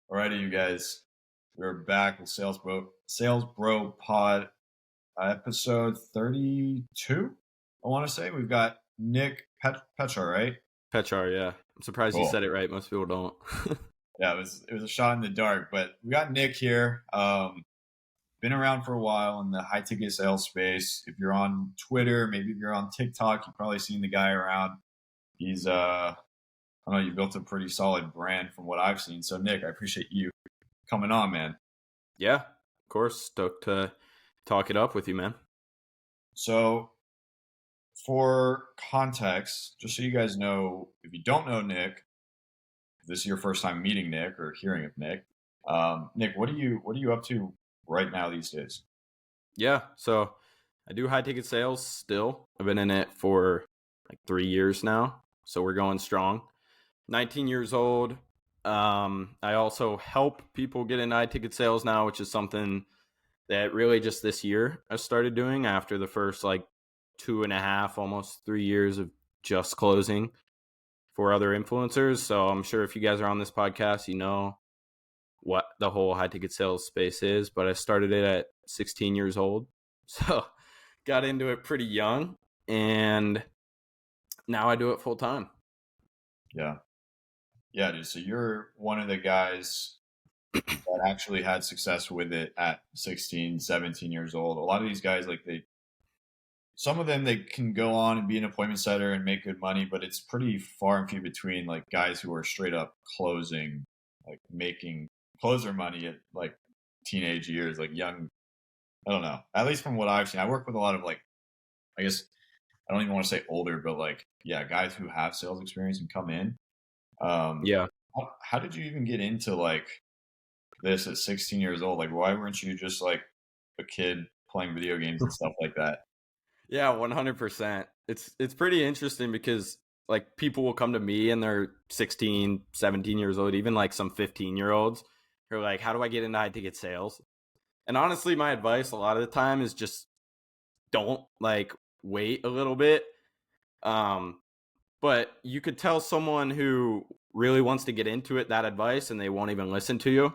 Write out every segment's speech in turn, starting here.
Alrighty, you guys. We're back with Sales Bro Pod, episode 32. I want to say we've got Nick Pechar, right? Pechar, yeah. I'm surprised you Cool. said it right. Most people don't. Yeah, it was a shot in the dark, but we got Nick here. Been around for a while in the high ticket sales space. If you're on Twitter, maybe if you're on TikTok, you've probably seen the guy around. He's I don't know, you built a pretty solid brand from what I've seen. So Nick, I appreciate you coming on, man. Yeah, of course. Stoked to talk it up with you, man. So, for context, just so you guys know, if you don't know Nick, if this is your first time meeting Nick or hearing of Nick, Nick, what are you up to right now these days? Yeah, so I do high ticket sales still. I've been in it for like 3 years now. So we're going strong. 19 years old. I also help people get into high ticket sales now, which is something that really just this year I started doing after the first like 2.5, almost 3 years of just closing for other influencers. So I'm sure if you guys are on this podcast, you know what the whole high ticket sales space is, but I started it at 16 years old. So got into it pretty young, and now I do it full time. Yeah. Yeah, dude. So you're one of the guys that actually had success with it at 16, 17 years old. A lot of these guys, some of them, they can go on and be an appointment setter and make good money, but it's pretty far and few between, like guys who are straight up closing, like making closer money at like teenage years, like young. I don't know. At least from what I've seen, I work with a lot of like, I guess I don't even want to say older, but like, yeah, guys who have sales experience and come in. Um, Yeah. how did you even get into like this at 16 years old? Like, why weren't you just like a kid playing video games and stuff like that? Yeah, 100%. It's pretty interesting because like people will come to me and they're 16, 17 years old, even like some 15-year-olds who are like, how do I get into high ticket sales? And honestly, my advice a lot of the time is just don't like wait a little bit. But you could tell someone who really wants to get into it that advice and they won't even listen to you.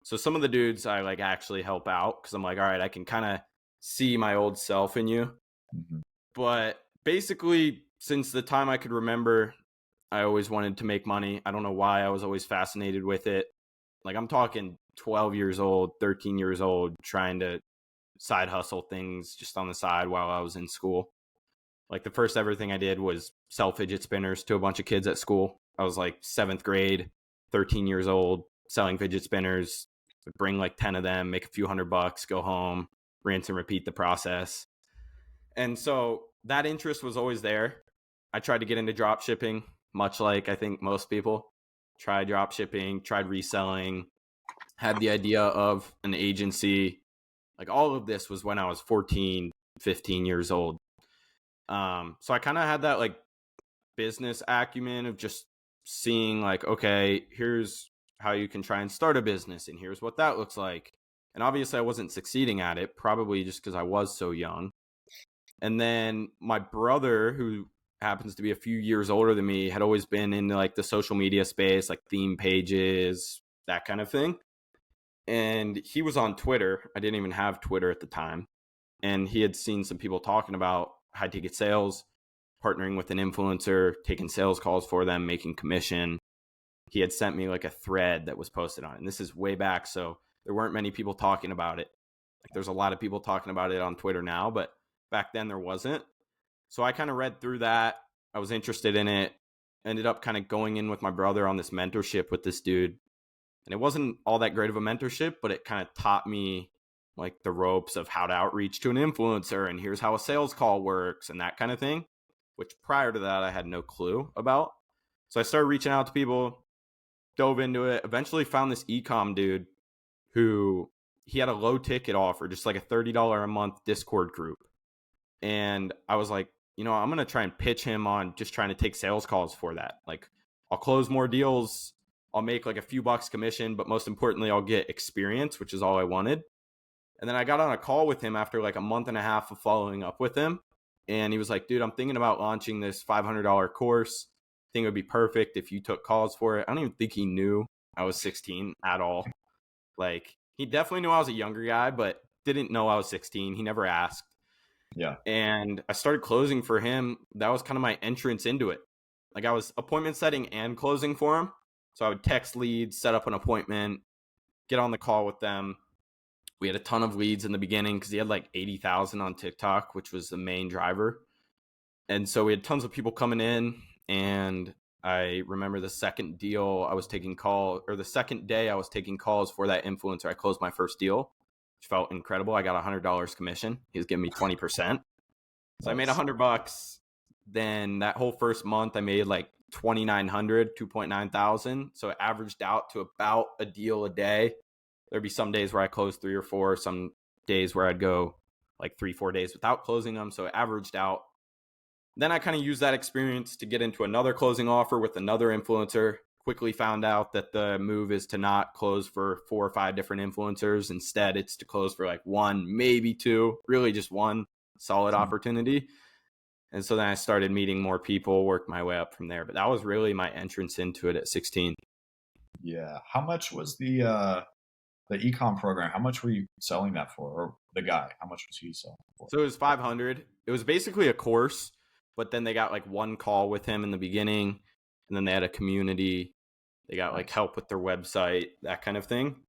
So some of the dudes I like actually help out because I'm like, all right, I can kind of see my old self in you. Mhm. But basically, since the time I could remember, I always wanted to make money. I don't know why. I was always fascinated with it. Like I'm talking 12 years old, 13 years old, trying to side hustle things just on the side while I was in school. Like the first ever thing I did was sell fidget spinners to a bunch of kids at school. I was like 7th grade, 13 years old, selling fidget spinners. Would bring like 10 of them, make a few $100, go home, rinse and repeat the process. And so that interest was always there. I tried to get into drop shipping, much like I think most people. Tried drop shipping, tried reselling, had the idea of an agency. Like all of this was when I was 14, 15 years old. So I kind of had that like business acumen of just seeing like, okay, here's how you can try and start a business and here's what that looks like. And obviously I wasn't succeeding at it, probably just because I was so young. And then my brother, who happens to be a few years older than me, had always been in like the social media space, like theme pages, that kind of thing. And he was on Twitter. I didn't even have Twitter at the time. And he had seen some people talking about high ticket sales, partnering with an influencer, taking sales calls for them, making commission. He had sent me like a thread that was posted on it. And this is way back. So there weren't many people talking about it. Like there's a lot of people talking about it on Twitter now, but back then there wasn't. So I kind of read through that. I was interested in it. Ended up kind of going in with my brother on this mentorship with this dude. And it wasn't all that great of a mentorship, but it kind of taught me like the ropes of how to outreach to an influencer and here's how a sales call works and that kind of thing, which prior to that I had no clue about. So I started reaching out to people, dove into it, eventually found this ecom dude who he had a low ticket offer, just like a $30 a month Discord group. And I was like, you know, I'm going to try and pitch him on just trying to take sales calls for that. Like I'll close more deals. I'll make like a few bucks commission, but most importantly, I'll get experience, which is all I wanted. And then I got on a call with him after like a month and a half of following up with him. And he was like, dude, I'm thinking about launching this $500 course. I think it would be perfect if you took calls for it. I don't even think he knew I was 16 at all. Like, he definitely knew I was a younger guy, but didn't know I was 16. He never asked. Yeah. And I started closing for him. That was kind of my entrance into it. Like, I was appointment setting and closing for him. So I would text leads, set up an appointment, get on the call with them. We had a ton of leads in the beginning because he had like 80,000 on TikTok, which was the main driver. And so we had tons of people coming in. And I remember the second deal I was taking call, or the second day I was taking calls for that influencer, I closed my first deal, which felt incredible. I got $100 commission. He was giving me 20%. So I made Nice. $100. Then that whole first month I made like 2,900, 2.9 thousand. So it averaged out to about a deal a day. There'd be some days where I closed 3 or 4, some days where I'd go like 3-4 days without closing them. So it averaged out. Then I kind of used that experience to get into another closing offer with another influencer. Quickly found out that the move is to not close for 4 or 5 different influencers. Instead, it's to close for like 1, maybe 2, really just 1 solid opportunity. And so then I started meeting more people, worked my way up from there. But that was really my entrance into it at 16. Yeah. How much was the ecom program? How much were you selling that for? Or the guy? How much was he selling for? So it was 500. It was basically a course, but then they got like 1 call with him in the beginning, and then they had a community. They got like Nice. help with their website, that kind of thing. Cool.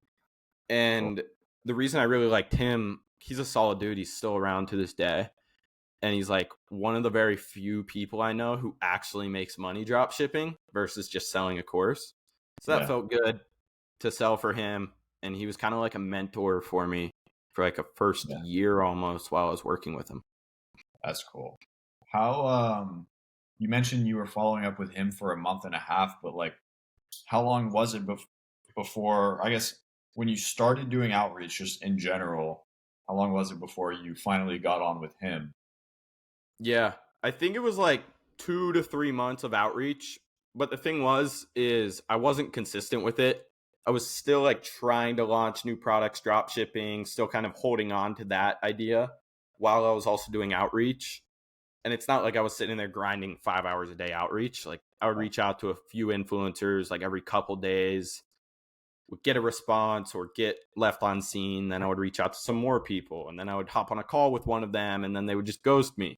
And the reason I really liked him, he's a solid dude. He's still around to this day. And he's like one of the very few people I know who actually makes money drop shipping versus just selling a course. So that Yeah. felt good to sell for him. And he was kind of like a mentor for me for like a first Yeah. year almost while I was working with him. That's cool. How you mentioned you were following up with him for a month and a half, but like how long was it before, I guess, when you started doing outreach just in general, how long was it before you finally got on with him? Yeah, I think it was like 2 to 3 months of outreach. But the thing is I wasn't consistent with it. I was still like trying to launch new products, drop shipping, still kind of holding on to that idea while I was also doing outreach. And it's not like I was sitting there grinding 5 hours a day outreach. Like I would Right. reach out to a few influencers like every couple days, would get a response or get left on scene. Then I would reach out to some more people, and then I would hop on a call with one of them, and then they would just ghost me.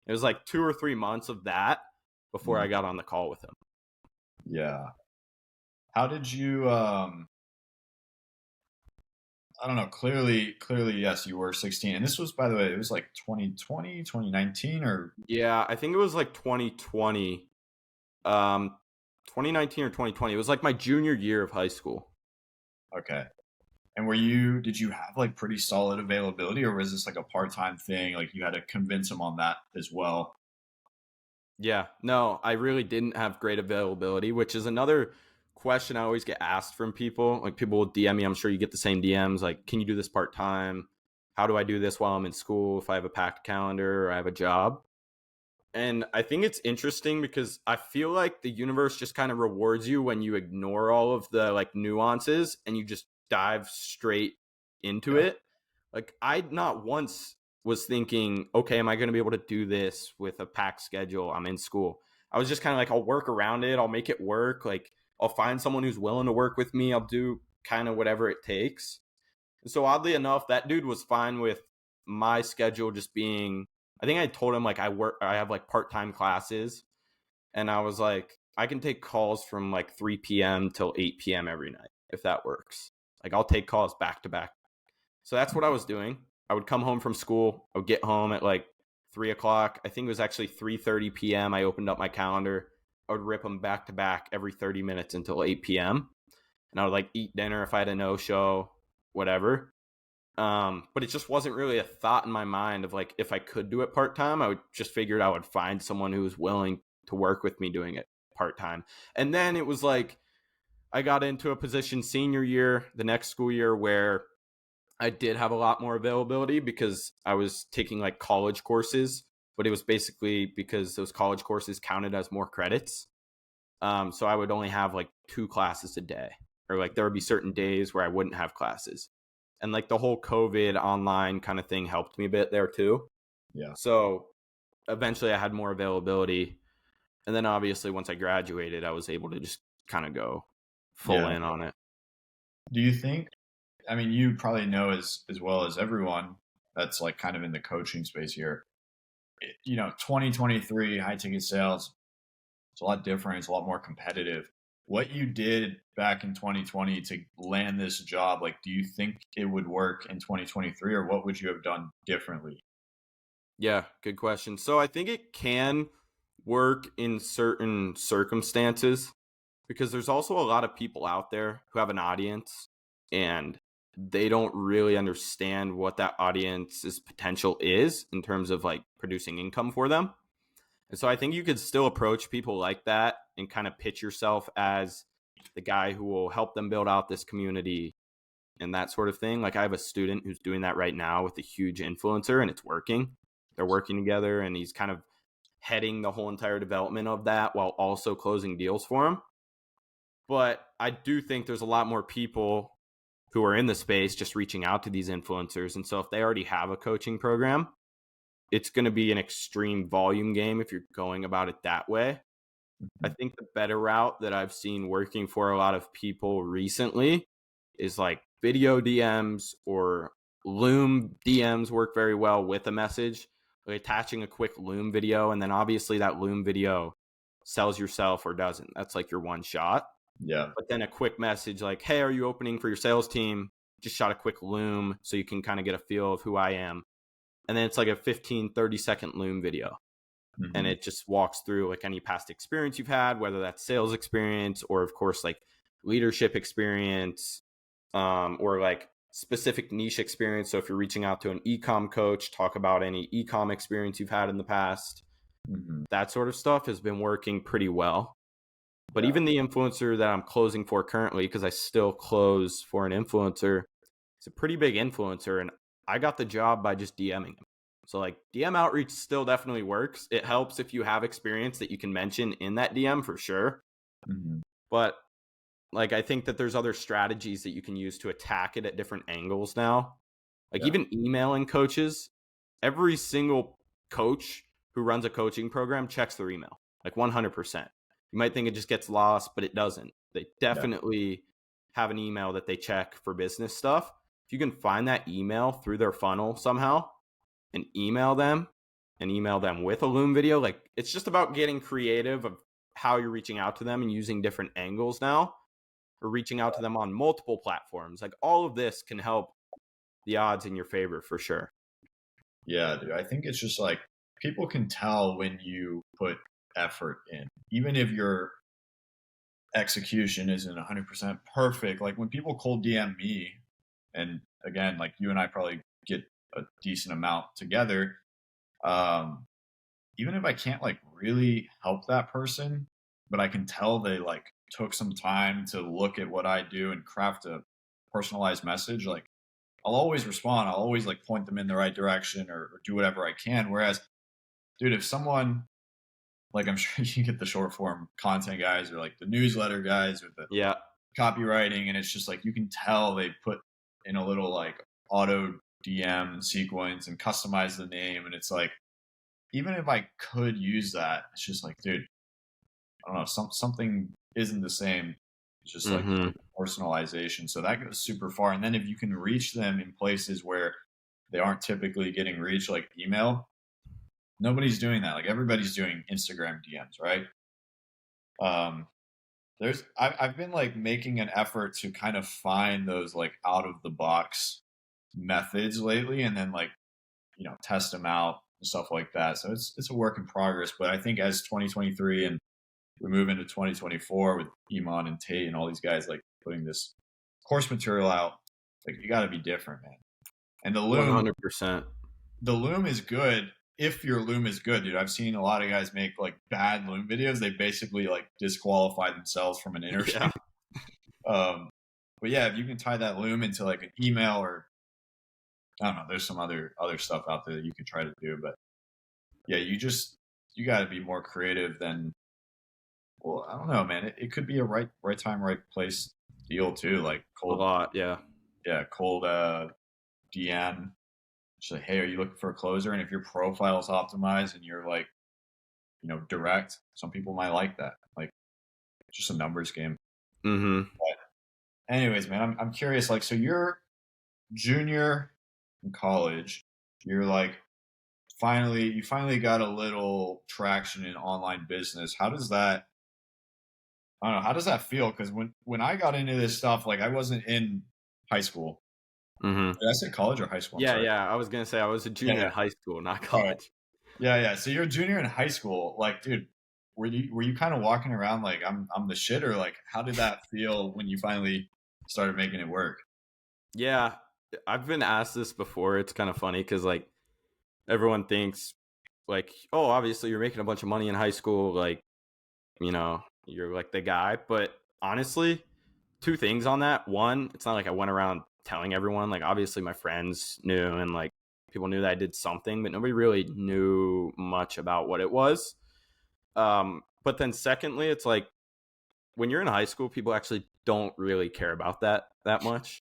It was like 2 or 3 months of that before I Mhm. got on the call with him. Yeah. How did you I don't know, clearly yes, you were 16. And this was, by the way, it was like 2020, 2019, or Yeah, I think it was like 2020, 2019 or 2020. It was like my junior year of high school. okay. And did you have like pretty solid availability, or was this like a part-time thing? Like you had to convince him on that as well? Yeah, no, I really didn't have great availability, which is another question I always get asked from people. Like people will DM me, I'm sure you get the same DMs, like, can you do this part time? How do I do this while I'm in school if I have a packed calendar or I have a job? And I think it's interesting because I feel like the universe just kind of rewards you when you ignore all of the like nuances and you just dive straight into Yeah. it. Like I not once was thinking, okay, am I going to be able to do this with a packed schedule? I'm in school. I was just kind of like, I'll work around it. I'll make it work. Like I'll find someone who's willing to work with me. I'll do kind of whatever it takes. And so oddly enough, that dude was fine with my schedule just being, I think I told him like I have like part-time classes, and I was like, I can take calls from like 3 p.m. till 8 p.m. every night if that works. Like I'll take calls back to back. So that's what I was doing. I would come home from school. I would get home at like 3 o'clock. I think it was actually 3:30 p.m. I opened up my calendar. I would rip them back to back every 30 minutes until 8 p.m. And I would like eat dinner if I had a no show, whatever. But it just wasn't really a thought in my mind of like if I could do it part time, I would just figured I would find someone who was willing to work with me doing it part time. And then it was like I got into a position senior year, the next school year, where I did have a lot more availability because I was taking like college courses, but it was basically because those college courses counted as more credits. So I would only have like 2 classes a day, or like there would be certain days where I wouldn't have classes. And like the whole COVID online kind of thing helped me a bit there too. Yeah. So eventually I had more availability. And then obviously once I graduated, I was able to just kind of go full Yeah. in on it. Do you think, I mean, you probably know as well as everyone that's like kind of in the coaching space here. 2023 high ticket sales, it's a lot different. It's a lot more competitive. What you did back in 2020 to land this job, like, do you think it would work in 2023, or what would you have done differently? Yeah, good question. So I think it can work in certain circumstances because there's also a lot of people out there who have an audience and they don't really understand what that audience's potential is in terms of like producing income for them. And so I think you could still approach people like that and kind of pitch yourself as the guy who will help them build out this community and that sort of thing. Like I have a student who's doing that right now with a huge influencer and it's working. They're working together and he's kind of heading the whole entire development of that while also closing deals for him. But I do think there's a lot more people who are in the space just reaching out to these influencers. And so if they already have a coaching program, it's going to be an extreme volume game if you're going about it that way. I think the better route that I've seen working for a lot of people recently is like video DMs or Loom DMs work very well with a message, like attaching a quick Loom video. And then obviously that Loom video sells yourself or doesn't. That's like your one shot. Yeah. But then a quick message like, hey, are you opening for your sales team? Just shot a quick Loom so you can kind of get a feel of who I am. And then it's like a 15, 30-second Loom video. And Mm-hmm. it just walks through like any past experience you've had, whether that's sales experience or of course like leadership experience, or like specific niche experience. So if you're reaching out to an ecom coach, talk about any ecom experience you've had in the past. Mm-hmm. That sort of stuff has been working pretty well. But Yeah. even the influencer that I'm closing for currently, because I still close for an influencer, it's a pretty big influencer. And I got the job by just DMing him. So like DM outreach still definitely works. It helps if you have experience that you can mention in that DM for sure. Mm-hmm. But like I think that there's other strategies that you can use to attack it at different angles now. Like Yeah. even emailing coaches, every single coach who runs a coaching program checks their email, like 100%. You might think it just gets lost, but it doesn't. They Yeah. definitely have an email that they check for business stuff. If you can find that email through their funnel somehow and email them with a Loom video, like it's just about getting creative of how you're reaching out to them and using different angles now, or reaching out to them on multiple platforms. Like all of this can help the odds in your favor for sure. Yeah, dude. I think it's just like people can tell when you put effort in, even if your execution isn't 100% perfect. Like when people cold DM me, and again, like you and I probably get a decent amount together. Um, Even if I can't like really help that person, but I can tell they like took some time to look at what I do and craft a personalized message, like I'll always respond. I'll always like point them in the right direction or do whatever I can. Whereas, dude, if someone like I'm sure you get the short form content guys or like the newsletter guys with the Yeah. copywriting, and it's just like you can tell they put in a little like auto DM sequence and customize the name, and it's like even if I could use that, it's just like, dude, I don't know, something isn't the same. It's just like Mm-hmm. personalization. So that goes super far. And then if you can reach them in places where they aren't typically getting reached, like email, nobody's doing that. Like everybody's doing Instagram DMs, right? Um, I've been like making an effort to kind of find those like out of the box methods lately, and then like test them out and stuff like that. So it's a work in progress. But I think as 2023 and we move into 2024 with Iman and Tate and all these guys like putting this course material out, like you got to be different, man. And 100%. the Loom is good if your Loom is good, dude. I've seen a lot of guys make like bad Loom videos. They basically like disqualify themselves from an interview. Yeah. But yeah, if you can tie that Loom into like an email or I don't know, there's some other stuff out there that you can try to do. But yeah, you got to be more creative than. Well, I don't know, man. It could be a right time, right place deal too. Like A lot. Yeah. cold DM. Just like, hey, are you looking for a closer? And if your profile is optimized and you're like, direct, some people might like that. Like, it's just a numbers game. Mm-hmm. But anyways, man, I'm curious. Like, so you're junior in college. You're like you finally got a little traction in online business. How does that? I don't know. How does that feel? Because when I got into this stuff, like I wasn't in high school. Mm-hmm. Did I say college or high school? I'm Yeah, sorry. yeah. I was gonna say I was a Yeah, junior yeah. in high school, not All right. college. Yeah, yeah. So you're a junior in high school. Like, dude, were you kind of walking around like I'm the shit, or like how did that feel when you finally started making it work? Yeah, I've been asked this before. It's kind of funny because like everyone thinks like, oh, obviously you're making a bunch of money in high school, like you're like the guy. But honestly, two things on that. One, it's not like I went around telling everyone. Like obviously my friends knew and like people knew that I did something, but nobody really knew much about what it was. But then secondly, it's like when you're in high school, people actually don't really care about that much.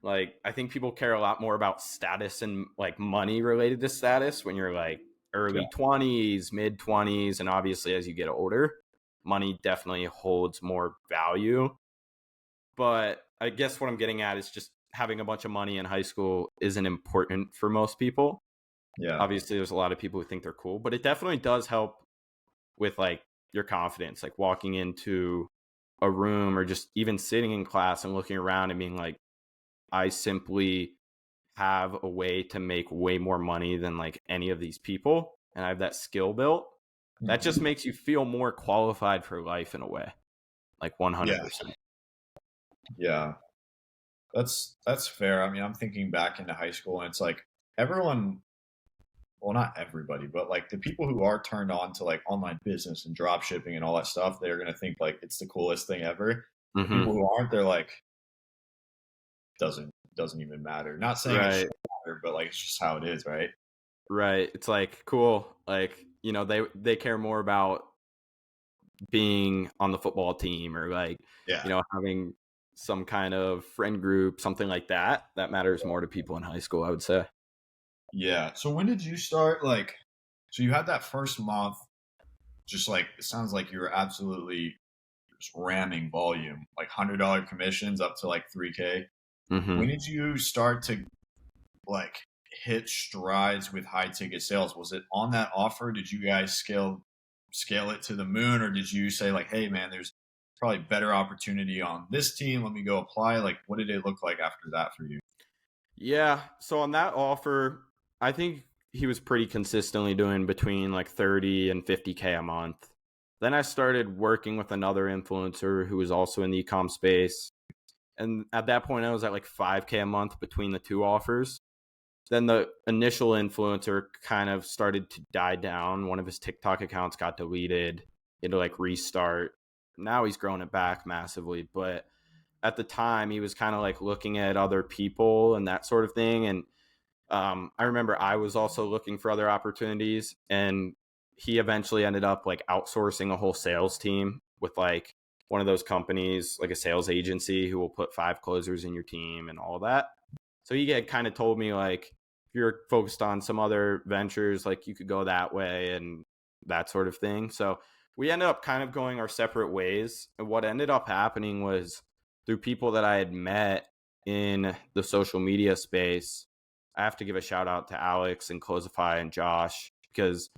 Like I think people care a lot more about status and like money related to status when you're like Yeah, early 20s, mid 20s, and obviously as you get older, money definitely holds more value. But I guess what I'm getting at is just having a bunch of money in high school isn't important for most people. yeah, Obviously there's a lot of people who think they're cool, but it definitely does help with like your confidence, like walking into a room or just even sitting in class and looking around and being like, I simply have a way to make way more money than like any of these people. And I have that skill built. That just mhm, makes you feel more qualified for life in a way, like yeah, 100%. yeah. That's fair. I mean, I'm thinking back into high school, and it's like everyone, well, not everybody, but like the people who are turned on to like online business and drop shipping and all that stuff, they're gonna think like it's the coolest thing ever. The Mm-hmm. people who aren't, they're like, doesn't even matter. Not saying it should Right. matter, but like it's just how it is, right? Right. It's like cool. Like, they care more about being on the football team or like, Yeah. having some kind of friend group, something like that. That matters more to people in high school, I would say. Yeah. So when did you start like so you had that first month just like it sounds like you were absolutely just ramming volume, like $100 commissions up to like 3K. Mm-hmm. When did you start to like hit strides with high ticket sales? Was it on that offer? Did you guys scale it to the moon, or did you say like, hey man, there's probably better opportunity on this team. Let me go apply. Like, what did it look like after that for you? Yeah. So on that offer, I think he was pretty consistently doing between like 30 and 50K a month. Then I started working with another influencer who was also in the ecom space. And at that point, I was at like 5K a month between the two offers. Then the initial influencer kind of started to die down. One of his TikTok accounts got deleted. He had to like restart. Now he's grown it back massively. But at the time, he was kind of like looking at other people and that sort of thing. And I remember I was also looking for other opportunities. And he eventually ended up like outsourcing a whole sales team with like one of those companies, like a sales agency who will put 5 closers in your team and all that. So he had kind of told me like, if you're focused on some other ventures, like you could go that way and that sort of thing. So we ended up kind of going our separate ways. And what ended up happening was through people that I had met in the social media space. I have to give a shout out to Alex and Closify and Josh because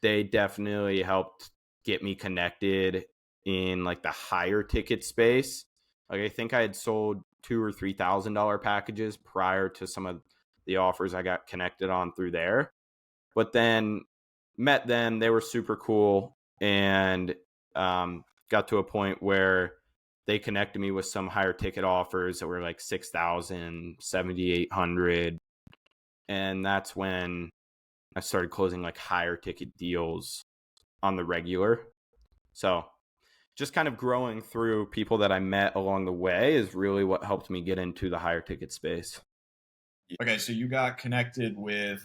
they definitely helped get me connected in like the higher ticket space. Like I think I had sold $2,000 or $3,000 packages prior to some of the offers I got connected on through there. But then met them, they were super cool, and got to a point where they connected me with some higher ticket offers that were like 6,000, 7,800, and that's when I started closing like higher ticket deals on the regular. So just kind of growing through people that I met along the way is really what helped me get into the higher ticket space. Okay, so you got connected with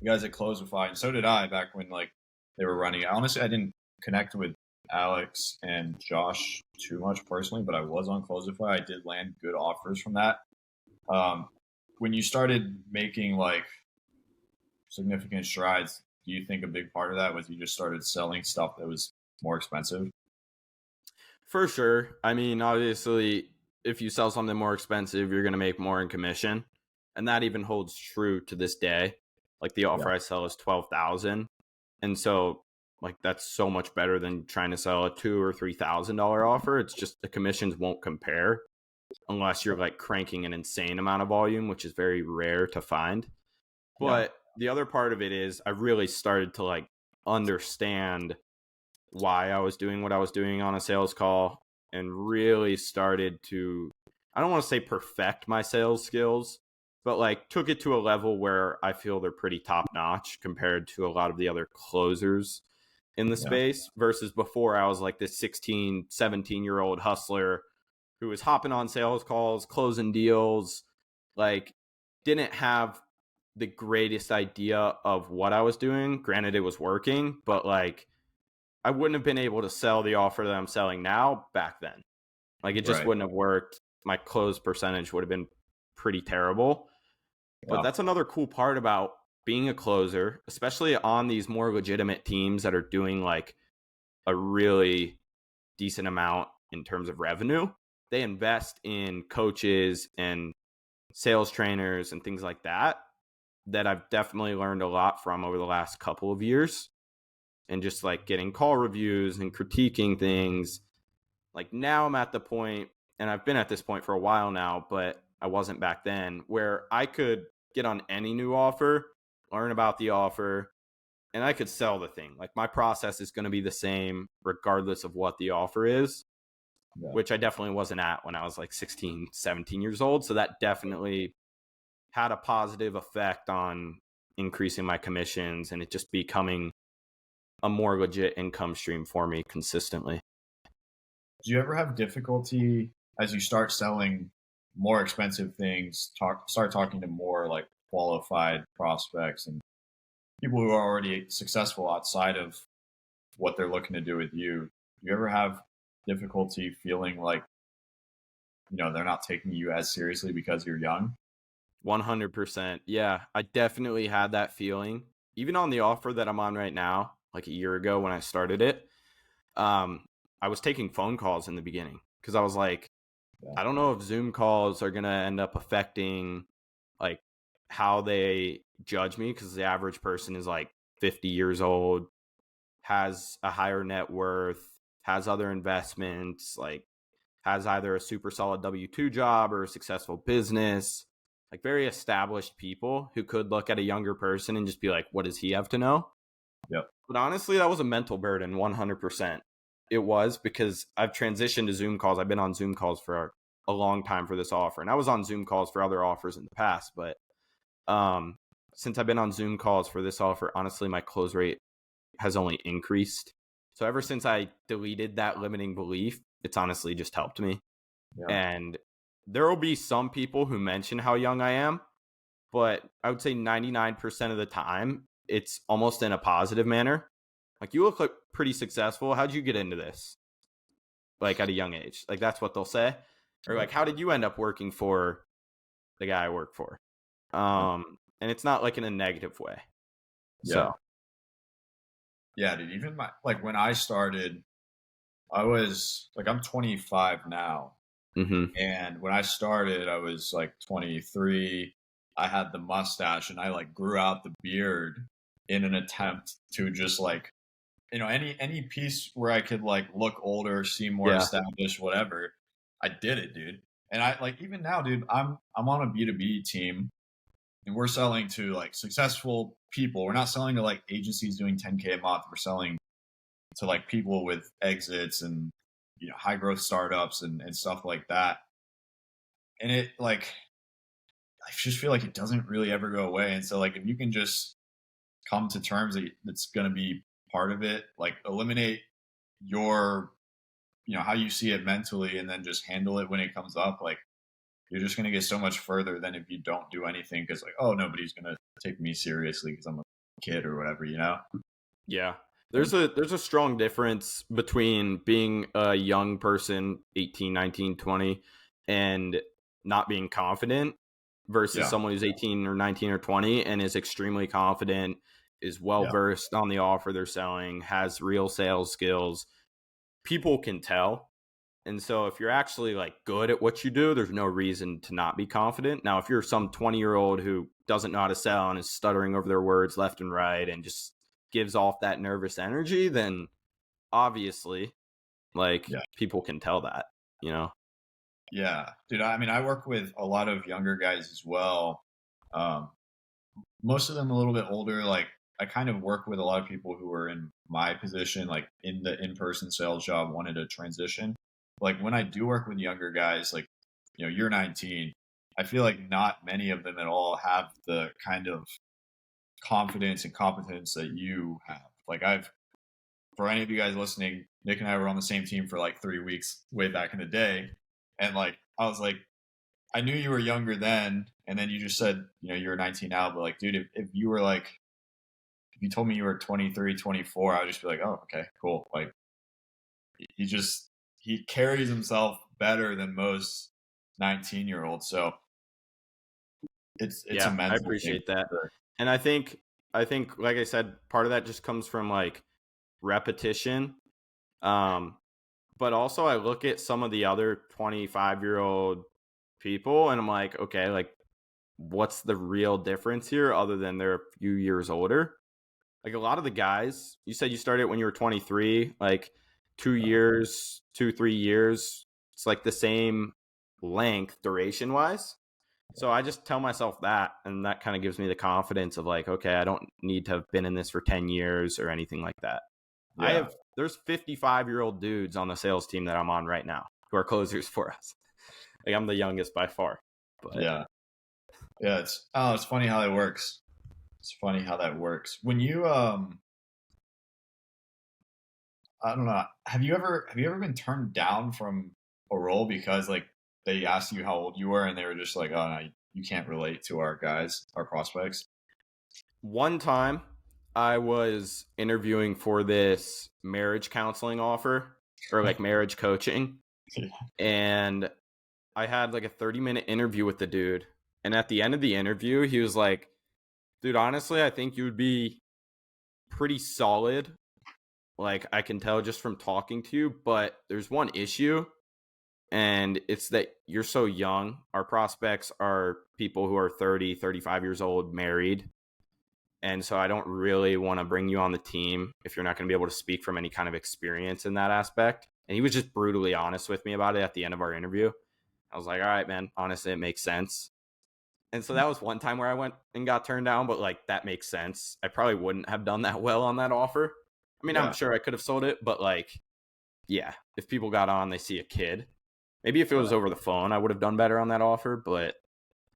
the guys at Closify, and so did I back when like they were running. Honestly, I didn't connect with Alex and Josh too much personally, but I was on Closify. I did land good offers from that. Um, when you started making like significant strides, do you think a big part of that was you just started selling stuff that was more expensive? For sure. I mean, obviously, if you sell something more expensive, you're going to make more in commission. And that even holds true to this day. Like the Yeah. offer I sell is 12,000. And so like that's so much better than trying to sell a $2,000 or $3,000 offer. It's just the commissions won't compare unless you're like cranking an insane amount of volume, which is very rare to find. Yeah. But the other part of it is I really started to like understand why I was doing what I was doing on a sales call and really started to, I don't want to say perfect my sales skills, but like took it to a level where I feel they're pretty top notch compared to a lot of the other closers in the Yeah. space versus before I was like this 16, 17-year-old hustler who was hopping on sales calls, closing deals, like didn't have the greatest idea of what I was doing. Granted, it was working, but like I wouldn't have been able to sell the offer that I'm selling now back then. Like it just Right. wouldn't have worked. My close percentage would have been pretty terrible. But Yeah. that's another cool part about being a closer, especially on these more legitimate teams that are doing like a really decent amount in terms of revenue. They invest in coaches and sales trainers and things like that that I've definitely learned a lot from over the last couple of years, and just like getting call reviews and critiquing things. Like now I'm at the point, and I've been at this point for a while now, but I wasn't back then, where I could get on any new offer, learn about the offer, and I could sell the thing. Like my process is going to be the same regardless of what the offer is, Yeah. which I definitely wasn't at when I was like 16, 17 years old. So that definitely had a positive effect on increasing my commissions and it just becoming a more legit income stream for me consistently. Do you ever have difficulty as you start selling more expensive things, start talking to more like qualified prospects and people who are already successful outside of what they're looking to do with you? Do you ever have difficulty feeling like, they're not taking you as seriously because you're young? 100%. Yeah, I definitely had that feeling. Even on the offer that I'm on right now, like a year ago when I started it, um, I was taking phone calls in the beginning because I was like, Yeah. I don't know if Zoom calls are going to end up affecting like how they judge me because the average person is like 50 years old, has a higher net worth, has other investments, like has either a super solid W-2 job or a successful business, like very established people who could look at a younger person and just be like, what does he have to know? Yep. But honestly, that was a mental burden, 100%. It was because I've transitioned to Zoom calls. I've been on Zoom calls for a long time for this offer. And I was on Zoom calls for other offers in the past. But um, since I've been on Zoom calls for this offer, honestly, my close rate has only increased. So ever since I deleted that limiting belief, it's honestly just helped me. Yeah. And there will be some people who mention how young I am, but I would say 99% of the time, it's almost in a positive manner. Like, you look like pretty successful. How'd you get into this? Like, at a young age. Like, that's what they'll say. Or, Yeah. like, how did you end up working for the guy I work for? And it's not like in a negative way. Yeah. So, Yeah, dude. Even like when I started, I was like, I'm 25 now. mm-hmm. And when I started, I was like 23. I had the mustache and I like grew out the beard in an attempt to just like, any piece where I could like look older, seem more Yeah. established, whatever. I did it, dude. And I like even now, dude, I'm on a B2B team and we're selling to like successful people. We're not selling to like agencies doing 10K a month. We're selling to like people with exits and high growth startups and stuff like that. And it like I just feel like it doesn't really ever go away. And so like if you can just come to terms that that's going to be part of it, like eliminate your how you see it mentally and then just handle it when it comes up, like you're just going to get so much further than if you don't do anything because like, oh, nobody's going to take me seriously because I'm a kid or whatever. Yeah. There's a strong difference between being a young person, 18, 19, 20, and not being confident versus Yeah. someone who's 18 or 19 or 20 and is extremely confident, is well Yeah. versed on the offer they're selling, has real sales skills. People can tell. And so if you're actually like good at what you do, there's no reason to not be confident. Now, if you're some 20-year-old who doesn't know how to sell and is stuttering over their words left and right and just gives off that nervous energy, then obviously like Yeah. people can tell that, you know? Yeah. Dude, I mean, I work with a lot of younger guys as well. Um, Most of them a little bit older. Like, I kind of work with a lot of people who are in my position, like in the in-person sales job, wanted to transition. Like when I do work with younger guys, like, you're 19. I feel like not many of them at all have the kind of confidence and competence that you have. Like for any of you guys listening, Nick and I were on the same team for like 3 weeks way back in the day. And like, I was like, I knew you were younger then. And then you just said, you're 19 now. But like, dude, if you were like, if you told me you were 23, 24, I would just be like, oh, okay, cool. Like he carries himself better than most 19-year-olds. So it's a Yeah, I mental thing appreciate for that. sure. And I think like I said, part of that just comes from like repetition. But also I look at some of the other 25-year-old people and I'm like, okay, like what's the real difference here other than they're a few years older? Like a lot of the guys, you said you started when you were 23, like 2 years, 3 years. It's like the same length duration wise. So I just tell myself that, and that kind of gives me the confidence of like, okay, I don't need to have been in this for 10 years or anything like that. Yeah. There's 55-year-old dudes on the sales team that I'm on right now who are closers for us. Like I'm the youngest by far. But Yeah. Yeah. It's funny how that works. It's funny how that works. When you, I don't know, have you ever been turned down from a role because like they asked you how old you were and they were just like, oh no, you can't relate to our guys, our prospects. one time I was interviewing for this marriage counseling offer or like marriage coaching, and I had like a 30-minute interview with the dude. And at the end of the interview, he was like, dude, honestly, I think you would be pretty solid. Like, I can tell just from talking to you, but there's one issue, and it's that you're so young. Our prospects are people who are 30, 35 years old, married. And so I don't really want to bring you on the team if you're not going to be able to speak from any kind of experience in that aspect. And he was just brutally honest with me about it at the end of our interview. I was like, all right, man, honestly, it makes sense. And so that was one time where I went and got turned down, but like that makes sense. I probably wouldn't have done that well on that offer. I mean, I'm Yeah. sure I could have sold it, but like, yeah, if people got on, they see a kid. Maybe if it was over the phone, I would have done better on that offer, but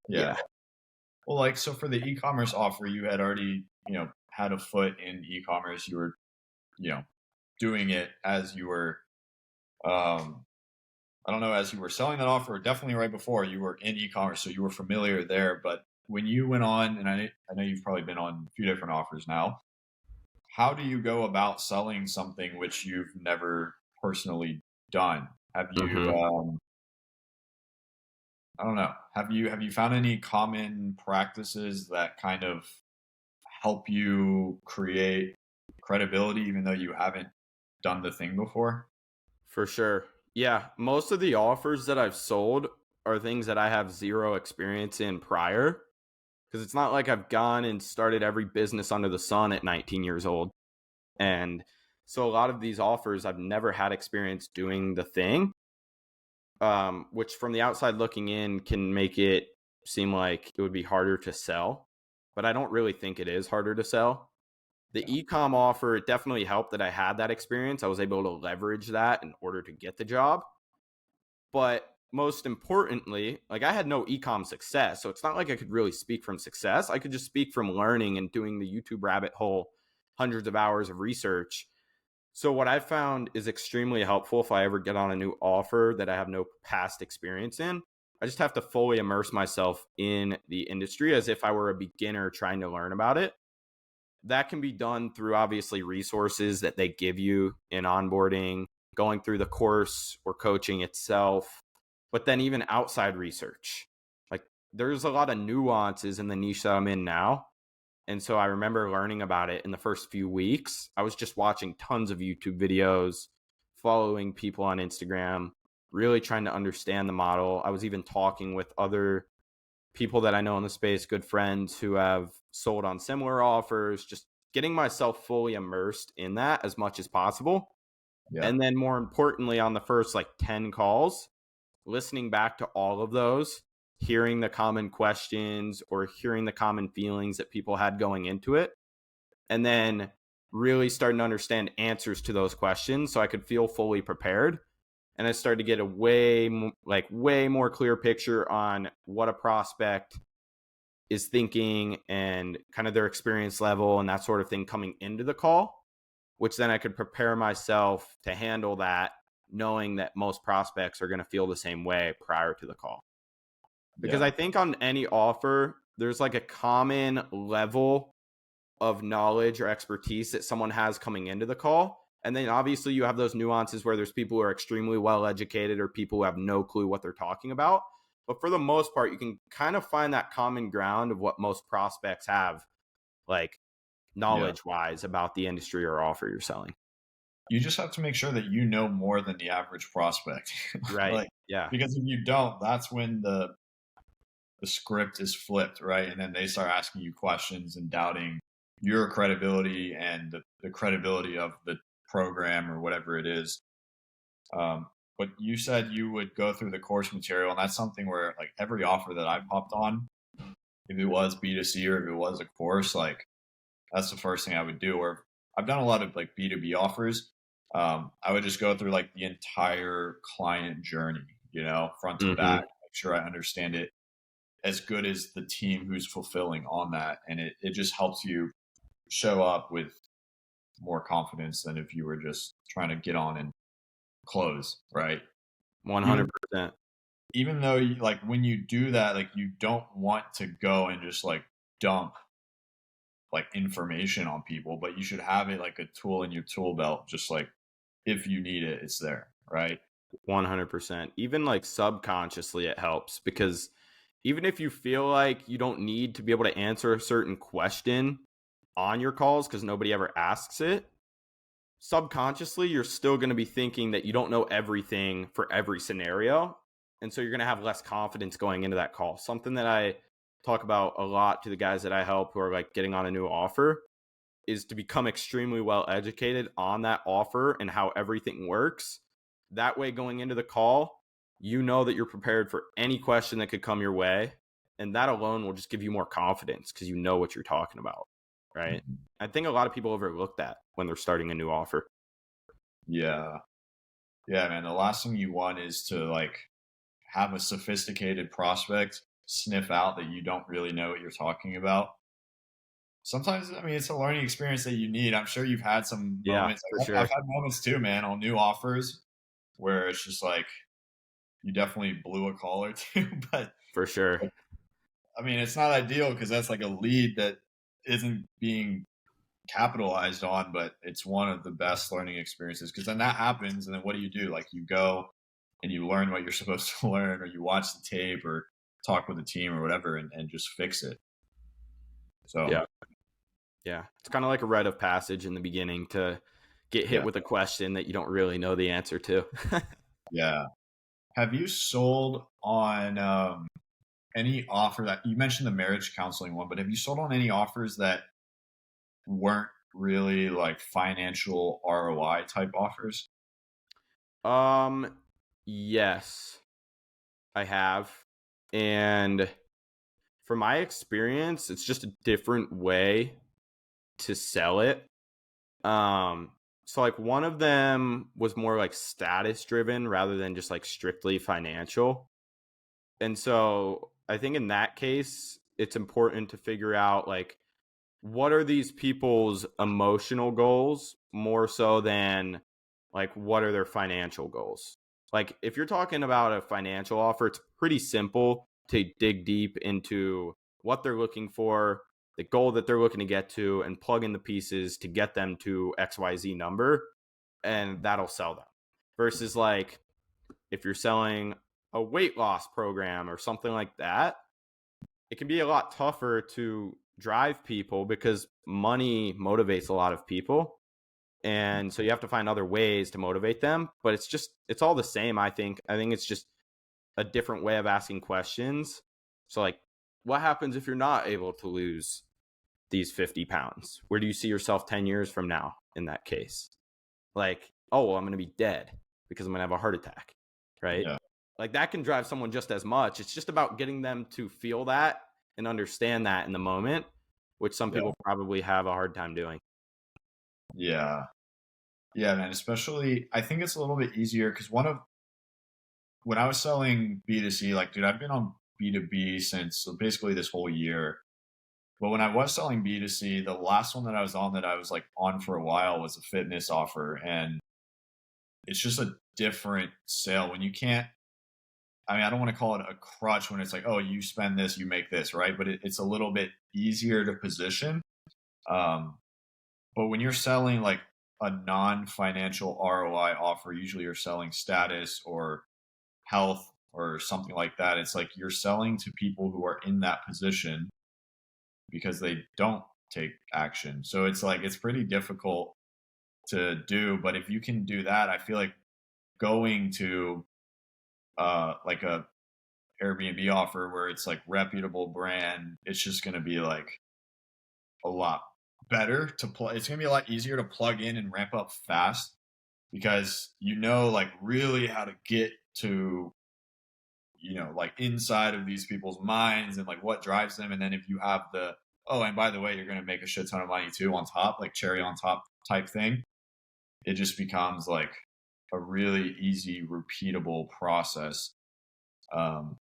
Yeah. yeah. Well, like, so for the e-commerce offer, you had already, had a foot in e-commerce. You were, you know, doing it as you were, um, I don't know, as you were selling that offer, definitely right before you were in e-commerce. So you were familiar there. But when you went on, and I know you've probably been on a few different offers now, how do you go about selling something which you've never personally done? Have you, Mm-hmm. I don't know, have you found any common practices that kind of help you create credibility even though you haven't done the thing before? For sure. Yeah. Most of the offers that I've sold are things that I have zero experience in prior. Because it's not like I've gone and started every business under the sun at 19 years old. And so a lot of these offers, I've never had experience doing the thing, which from the outside looking in can make it seem like it would be harder to sell. But I don't really think it is harder to sell. The Yeah. e-com offer, it definitely helped that I had that experience. I was able to leverage that in order to get the job. But most importantly, like I had no e-com success. So it's not like I could really speak from success. I could just speak from learning and doing the YouTube rabbit hole, hundreds of hours of research. So what I found is extremely helpful if I ever get on a new offer that I have no past experience in. I just have to fully immerse myself in the industry as if I were a beginner trying to learn about it. That can be done through obviously resources that they give you in onboarding, going through the course or coaching itself, but then even outside research. Like there's a lot of nuances in the niche that I'm in now. And so I remember learning about it in the first few weeks. I was just watching tons of YouTube videos, following people on Instagram. really trying to understand the model. I was even talking with other people that I know in the space, good friends who have sold on similar offers, just getting myself fully immersed in that as much as possible. Yeah. And then more importantly, on the first like 10 calls, listening back to all of those, hearing the common questions or hearing the common feelings that people had going into it, and then really starting to understand answers to those questions so I could feel fully prepared. And I started to get a way more clear picture on what a prospect is thinking and kind of their experience level and that sort of thing coming into the call, which then I could prepare myself to handle that, knowing that most prospects are going to feel the same way prior to the call. Because Yeah. I think on any offer, there's like a common level of knowledge or expertise that someone has coming into the call. And then obviously you have those nuances where there's people who are extremely well educated or people who have no clue what they're talking about. But for the most part, you can kind of find that common ground of what most prospects have, like Yeah. knowledge wise, about the industry or offer you're selling. You just have to make sure that you know more than the average prospect. Right. Like, Yeah. because if you don't, that's when the script is flipped, right? And then they start asking you questions and doubting your credibility and the credibility of the program or whatever it is. But you said you would go through the course material, and that's something where like every offer that I've hopped on, if it was B2C or if it was a course, like that's the first thing I would do. Or I've done a lot of like B2B offers. I would just go through like the entire client journey, front to back, Mm-hmm. make sure I understand it as good as the team who's fulfilling on that. And it just helps you show up with more confidence than if you were just trying to get on and close, right? Even 100%. even though you, like when you do that, like you don't want to go and just like dump like information on people, but you should have it like a tool in your tool belt, just like if you need it, it's there, right? 100%. Even like subconsciously, it helps because even if you feel like you don't need to be able to answer a certain question on your calls because nobody ever asks it, subconsciously, you're still going to be thinking that you don't know everything for every scenario. And so you're going to have less confidence going into that call. Something that I talk about a lot to the guys that I help who are like getting on a new offer is to become extremely well educated on that offer and how everything works. That way, going into the call, you know that you're prepared for any question that could come your way. And that alone will just give you more confidence because you know what you're talking about. Right. Mhm. I think a lot of people overlook that when they're starting a new offer. Yeah. Yeah, man. The last thing you want is to like have a sophisticated prospect sniff out that you don't really know what you're talking about. Sometimes, I mean, it's a learning experience that you need. I'm sure you've had some Yeah, moments. for Like, I've sure. had moments too, man, on new offers where it's just like you definitely blew a call or two. But For sure. I mean, it's not ideal because that's like a lead that isn't being capitalized on, but it's one of the best learning experiences because then that happens. And then what do? Like you go and you learn what you're supposed to learn, or you watch the tape or talk with the team or whatever and just fix it. So, Yeah. Yeah. It's kind of like a rite of passage in the beginning to get hit yeah. with a question that you don't really know the answer to. Yeah. Have you sold on any offer that you mentioned the marriage counseling one, but have you sold on any offers that weren't really like financial ROI type offers? um, yes, I have. And from my experience, it's just a different way to sell it. Um, so like one of them was more like status driven rather than just like strictly financial. And so I think in that case, it's important to figure out like what are these people's emotional goals more so than like what are their financial goals. Like if you're talking about a financial offer, it's pretty simple to dig deep into what they're looking for, the goal that they're looking to get to, and plug in the pieces to get them to XYZ number, and that'll sell them. Versus like if you're selling a weight loss program or something like that, it can be a lot tougher to drive people because money motivates a lot of people. And so you have to find other ways to motivate them, but it's all the same. I think it's just a different way of asking questions. So like, what happens if you're not able to lose these 50 pounds? Where do you see yourself 10 years from now in that case? Like, oh, well, I'm going to be dead because I'm going to have a heart attack, right? Yeah. Like that can drive someone just as much. It's just about getting them to feel that and understand that in the moment, which some Yeah. people probably have a hard time doing. Yeah. Yeah, man. Especially, I think it's a little bit easier because when I was selling B2C, like, dude, I've been on B2B since basically this whole year. But when I was selling B2C, the last one that I was on that I was like on for a while was a fitness offer. And it's just a different sale when you can't, I mean, I don't want to call it a crutch when it's like, oh, you spend this, you make this, right? But it's a little bit easier to position. Um, but when you're selling like a non-financial ROI offer, usually you're selling status or health or something like that. It's like you're selling to people who are in that position because they don't take action. So it's like it's pretty difficult to do. But if you can do that, I feel like going to like a Airbnb offer where it's like reputable brand, it's just going to be like a lot better to play. It's going to be a lot easier to plug in and ramp up fast because you know like really how to get to like inside of these people's minds and like what drives them. And then if you have the, oh, and by the way, you're going to make a shit ton of money too on top, like cherry on top type thing, it just becomes like a really easy repeatable process. um,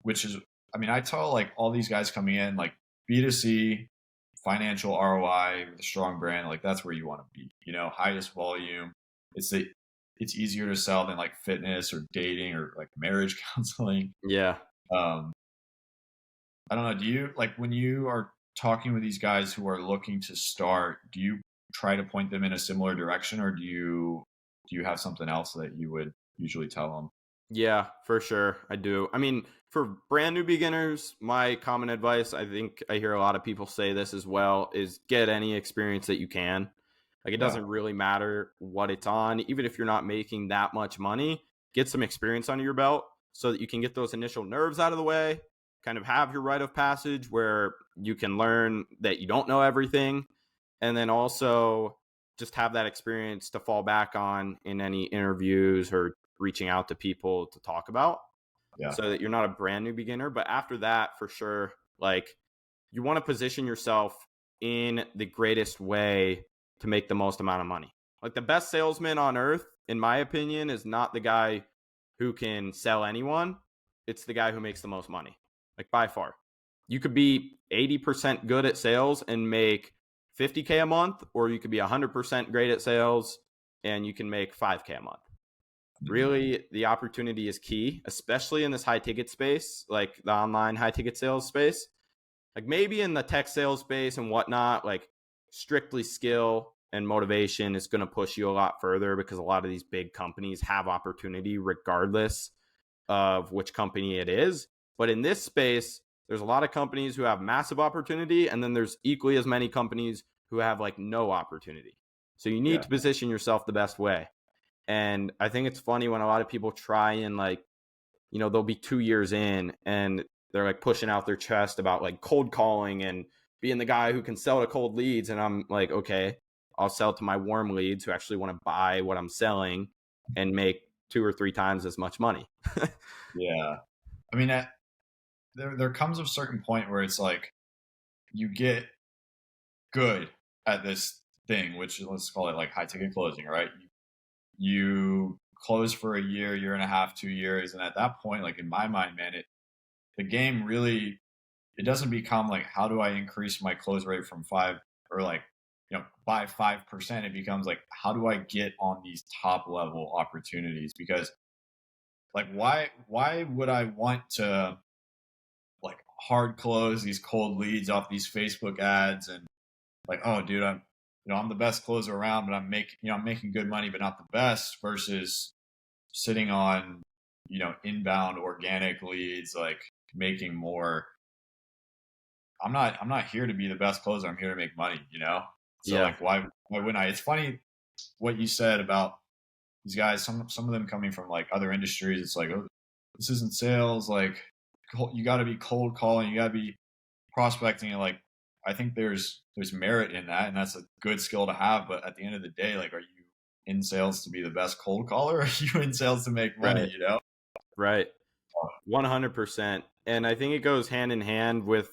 which is, I mean, I tell like all these guys coming in, like B2C, financial ROI with a strong brand, like that's where you want to be, highest volume. It's the, it's easier to sell than like fitness or dating or like marriage counseling. Yeah. Um, I don't know. Do you like when you are talking with these guys who are looking to start, do you try to point them in a similar direction or do you have something else that you would usually tell them? Yeah, for sure. I do. I mean, for brand new beginners, my common advice, I think I hear a lot of people say this as well, is get any experience that you can. Like, it Yeah. doesn't really matter what it's on. Even if you're not making that much money, get some experience under your belt so that you can get those initial nerves out of the way, kind of have your rite of passage where you can learn that you don't know everything. And then also just have that experience to fall back on in any interviews or reaching out to people to talk about Yeah. so that you're not a brand new beginner. But after that, for sure, like you want to position yourself in the greatest way to make the most amount of money. Like the best salesman on earth, in my opinion, is not the guy who can sell anyone. It's the guy who makes the most money, like by far. You could be 80% good at sales and make 50K a month, or you could be 100% great at sales and you can make 5K a month. Mhm. Really, the opportunity is key, especially in this high ticket space, like the online high ticket sales space. Like maybe in the tech sales space and whatnot, like strictly skill and motivation is going to push you a lot further because a lot of these big companies have opportunity regardless of which company it is. But in this space, there's a lot of companies who have massive opportunity, and then there's equally as many companies who have like no opportunity. So you need Yeah. to position yourself the best way. And I think it's funny when a lot of people try and like, they'll be 2 years in and they're like pushing out their chest about like cold calling and being the guy who can sell to cold leads. And I'm like, okay, I'll sell to my warm leads who actually want to buy what I'm selling and make 2 or 3 times as much money. Yeah. I mean, there comes a certain point where it's like you get good at this thing, which let's call it like high ticket closing, right? You close for a year, year and a half, 2 years, and at that point, like in my mind, man, the game really, it doesn't become like how do I increase my close rate from five or like by 5%. It becomes like how do I get on these top level opportunities? Because like why would I want to like hard close these cold leads off these Facebook ads and like, oh dude, I'm the best closer around, but I'm making good money, but not the best versus sitting on, inbound organic leads, like making more. I'm not here to be the best closer. I'm here to make money. So Yeah. like why wouldn't I? It's funny. what you said about these guys, some of them coming from like other industries, it's like, oh, this isn't sales. Like, you got to be cold calling, you got to be prospecting, and like, I think there's merit in that, and that's a good skill to have. But at the end of the day, like, are you in sales to be the best cold caller, or are you in sales to make money? Right. You know? Right. 100%. And I think it goes hand in hand with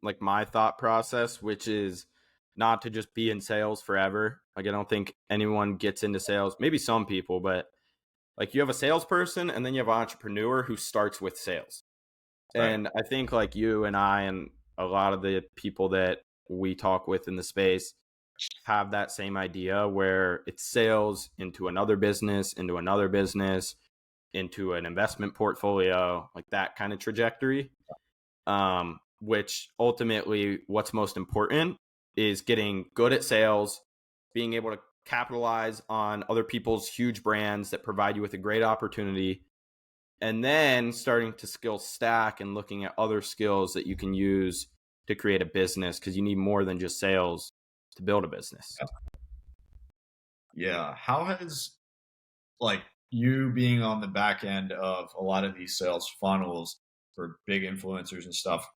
like my thought process, which is not to just be in sales forever. Like, I don't think anyone gets into sales, maybe some people, but like, you have a salesperson and then you have an entrepreneur who starts with sales. Right. And I think like you and I and a lot of the people that we talk with in the space have that same idea where it's sales into another business, into an investment portfolio, like that kind of trajectory. Which ultimately, what's most important is getting good at sales, being able to capitalize on other people's huge brands that provide you with a great opportunity, and then starting to skill stack and looking at other skills that you can use to create a business, because you need more than just sales to build a business. Yeah. How has, like, you being on the back end of a lot of these sales funnels for big influencers and stuff,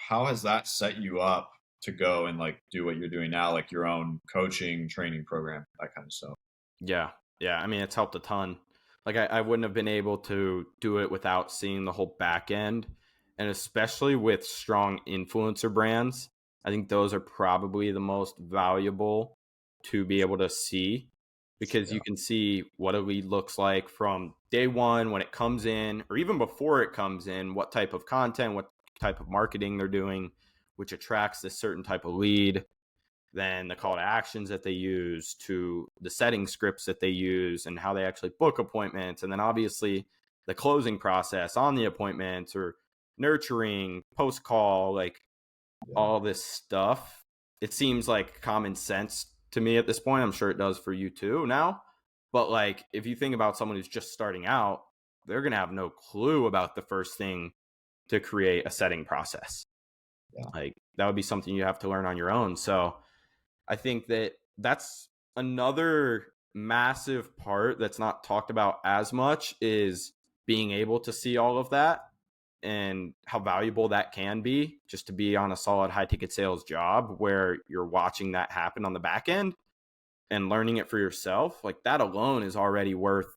how has that set you up to go and like do what you're doing now, like your own coaching, training program, that kind of stuff? Yeah. Yeah. I mean, it's helped a ton. Like, I wouldn't have been able to do it without seeing the whole back end. And especially with strong influencer brands, I think those are probably the most valuable to be able to see, because Yeah. you can see what a lead looks like from day one when it comes in, or even before it comes in, what type of content, what type of marketing they're doing, which attracts this certain type of lead, then the call to actions that they use, to the setting scripts that they use, and how they actually book appointments. And then obviously the closing process on the appointments, or nurturing, post call, like Yeah. all this stuff. It seems like common sense to me at this point. I'm sure it does for you too now. But like, if you think about someone who's just starting out, they're going to have no clue about the first thing to create a setting process. Yeah. Like, that would be something you have to learn on your own. So I think that that's another massive part that's not talked about as much, is being able to see all of that and how valuable that can be, just to be on a solid high ticket sales job where you're watching that happen on the back end and learning it for yourself. Like, that alone is already worth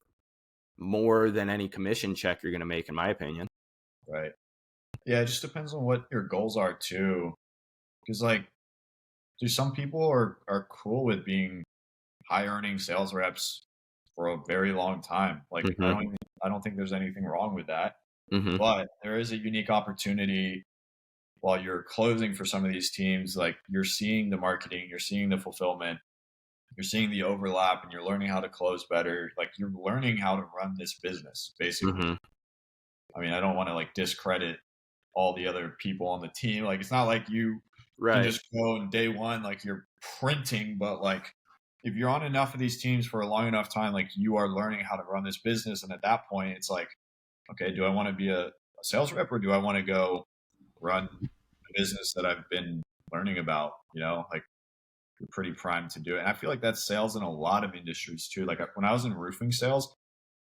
more than any commission check you're going to make, in my opinion. Right. Yeah. It just depends on what your goals are too. Because like, do some people are cool with being high earning sales reps for a very long time? Like, Mm-hmm. I don't think there's anything wrong with that. Mm-hmm. But there is a unique opportunity while you're closing for some of these teams. Like, you're seeing the marketing, you're seeing the fulfillment, you're seeing the overlap, and you're learning how to close better. Like, you're learning how to run this business, basically. Mm-hmm. I mean, I don't want to like discredit all the other people on the team. Like, it's not like you can Right. just go in day one, like you're printing, but like, if you're on enough of these teams for a long enough time, like, you are learning how to run this business. And at that point, it's like, okay, do I want to be a sales rep, or do I want to go run a business that I've been learning about? You know, like, you're pretty primed to do it. And I feel like that's sales in a lot of industries too. Like, when I was in roofing sales,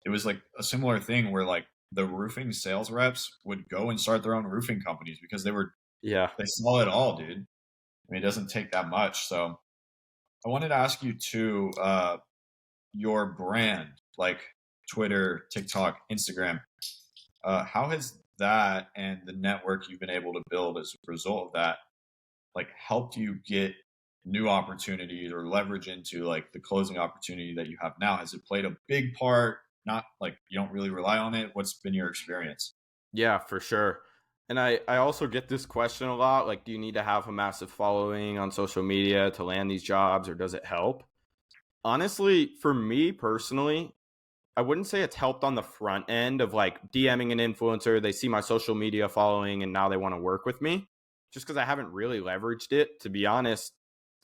it was like a similar thing where like the roofing sales reps would go and start their own roofing companies because Yeah. they saw it all, dude. I mean, it doesn't take that much. So I wanted to ask you too, your brand, like Twitter, TikTok, Instagram, how has that and the network you've been able to build as a result of that, like, helped you get new opportunities or leverage into like the closing opportunity that you have now? Has it played a big part? Not like you don't really rely on it. What's been your experience? Yeah, for sure. And I also get this question a lot. Like, do you need to have a massive following on social media to land these jobs, or does it help? Honestly, for me personally, I wouldn't say it's helped on the front end of like DMing an influencer. They see my social media following and now they want to work with me, just because I haven't really leveraged it. To be honest,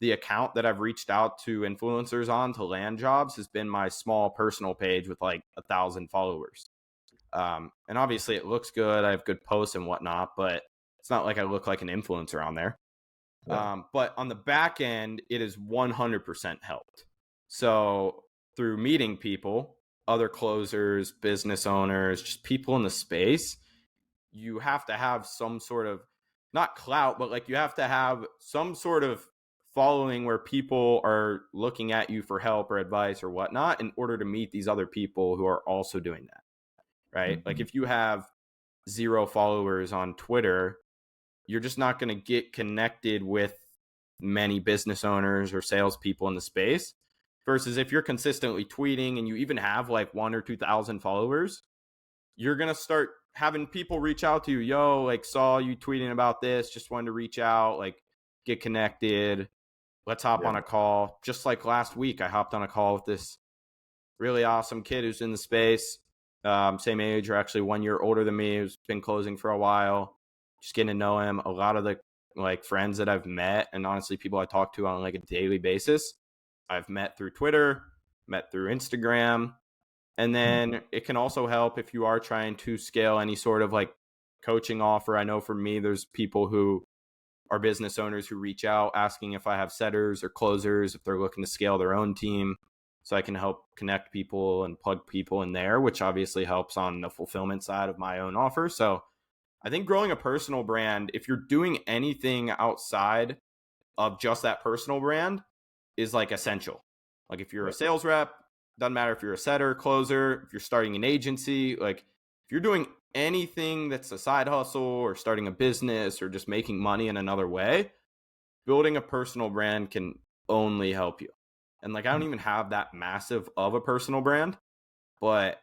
the account that I've reached out to influencers on to land jobs has been my small personal page with like 1,000 followers. And obviously it looks good. I have good posts and whatnot, but it's not like I look like an influencer on there. Yeah. But on the back end, it is 100% helped. So through meeting people, other closers, business owners, just people in the space, you have to have some sort of, not clout, but like you have to have some sort of following where people are looking at you for help or advice or whatnot in order to meet these other people who are also doing that, right? Like Mhm. if you have 0 followers on Twitter, you're just not going to get connected with many business owners or salespeople in the space. Versus if you're consistently tweeting and you even have like 1 or 2,000 followers, you're going to start having people reach out to you. Yo, like saw you tweeting about this, just wanted to reach out, like get connected. Let's hop Yeah. on a call. Just like last week, I hopped on a call with this really awesome kid who's in the space, same age or actually 1 year older than me, who's been closing for a while. Just getting to know him. A lot of the like friends that I've met, and honestly people I talk to on like a daily basis, I've met through Twitter, met through Instagram. And Mhm. then it can also help if you are trying to scale any sort of like coaching offer. I know for me, there's people who are business owners who reach out asking if I have setters or closers, if they're looking to scale their own team. So I can help connect people and plug people in there, which obviously helps on the fulfillment side of my own offer. So I think growing a personal brand, if you're doing anything outside of just that personal brand, is like essential. Like if you're a Yeah. sales rep, doesn't matter if you're a setter, closer, if you're starting an agency, like if you're doing anything that's a side hustle or starting a business or just making money in another way, building a personal brand can only help you. And like I don't even have that massive of a personal brand, but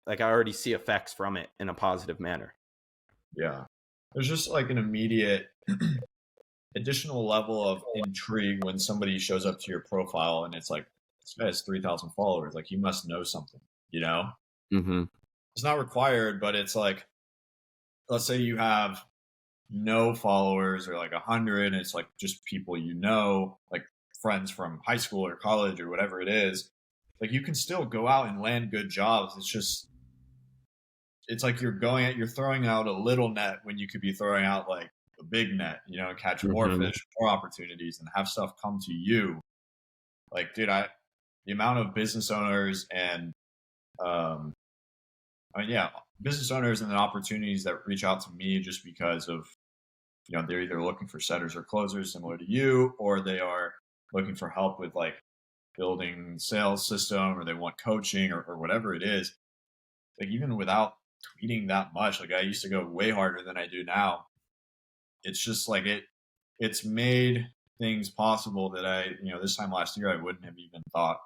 like I already see effects from it in a positive manner. Yeah. There's just like an immediate additional level of intrigue when somebody shows up to your profile and it's like, this guy has 3,000 followers. Like, you must know something, you know? Mm-hmm. It's not required, but it's like, let's say you have no followers or like 100, and it's like just people you know, like friends from high school or college or whatever it is. Like, you can still go out and land good jobs. It's just, it's like you're throwing out a little net when you could be throwing out like a big net, you know, catch more Mm-hmm. fish, more opportunities, and have stuff come to you. Like, dude, the amount of business owners and um, I mean, yeah, business owners and then opportunities that reach out to me just because of, you know, they're either looking for setters or closers similar to you, or they are looking for help with like building sales system, or they want coaching, or whatever it is. Like, even without tweeting that much, like I used to go way harder than I do now. It's just like it's made things possible that you know, this time last year I wouldn't have even thought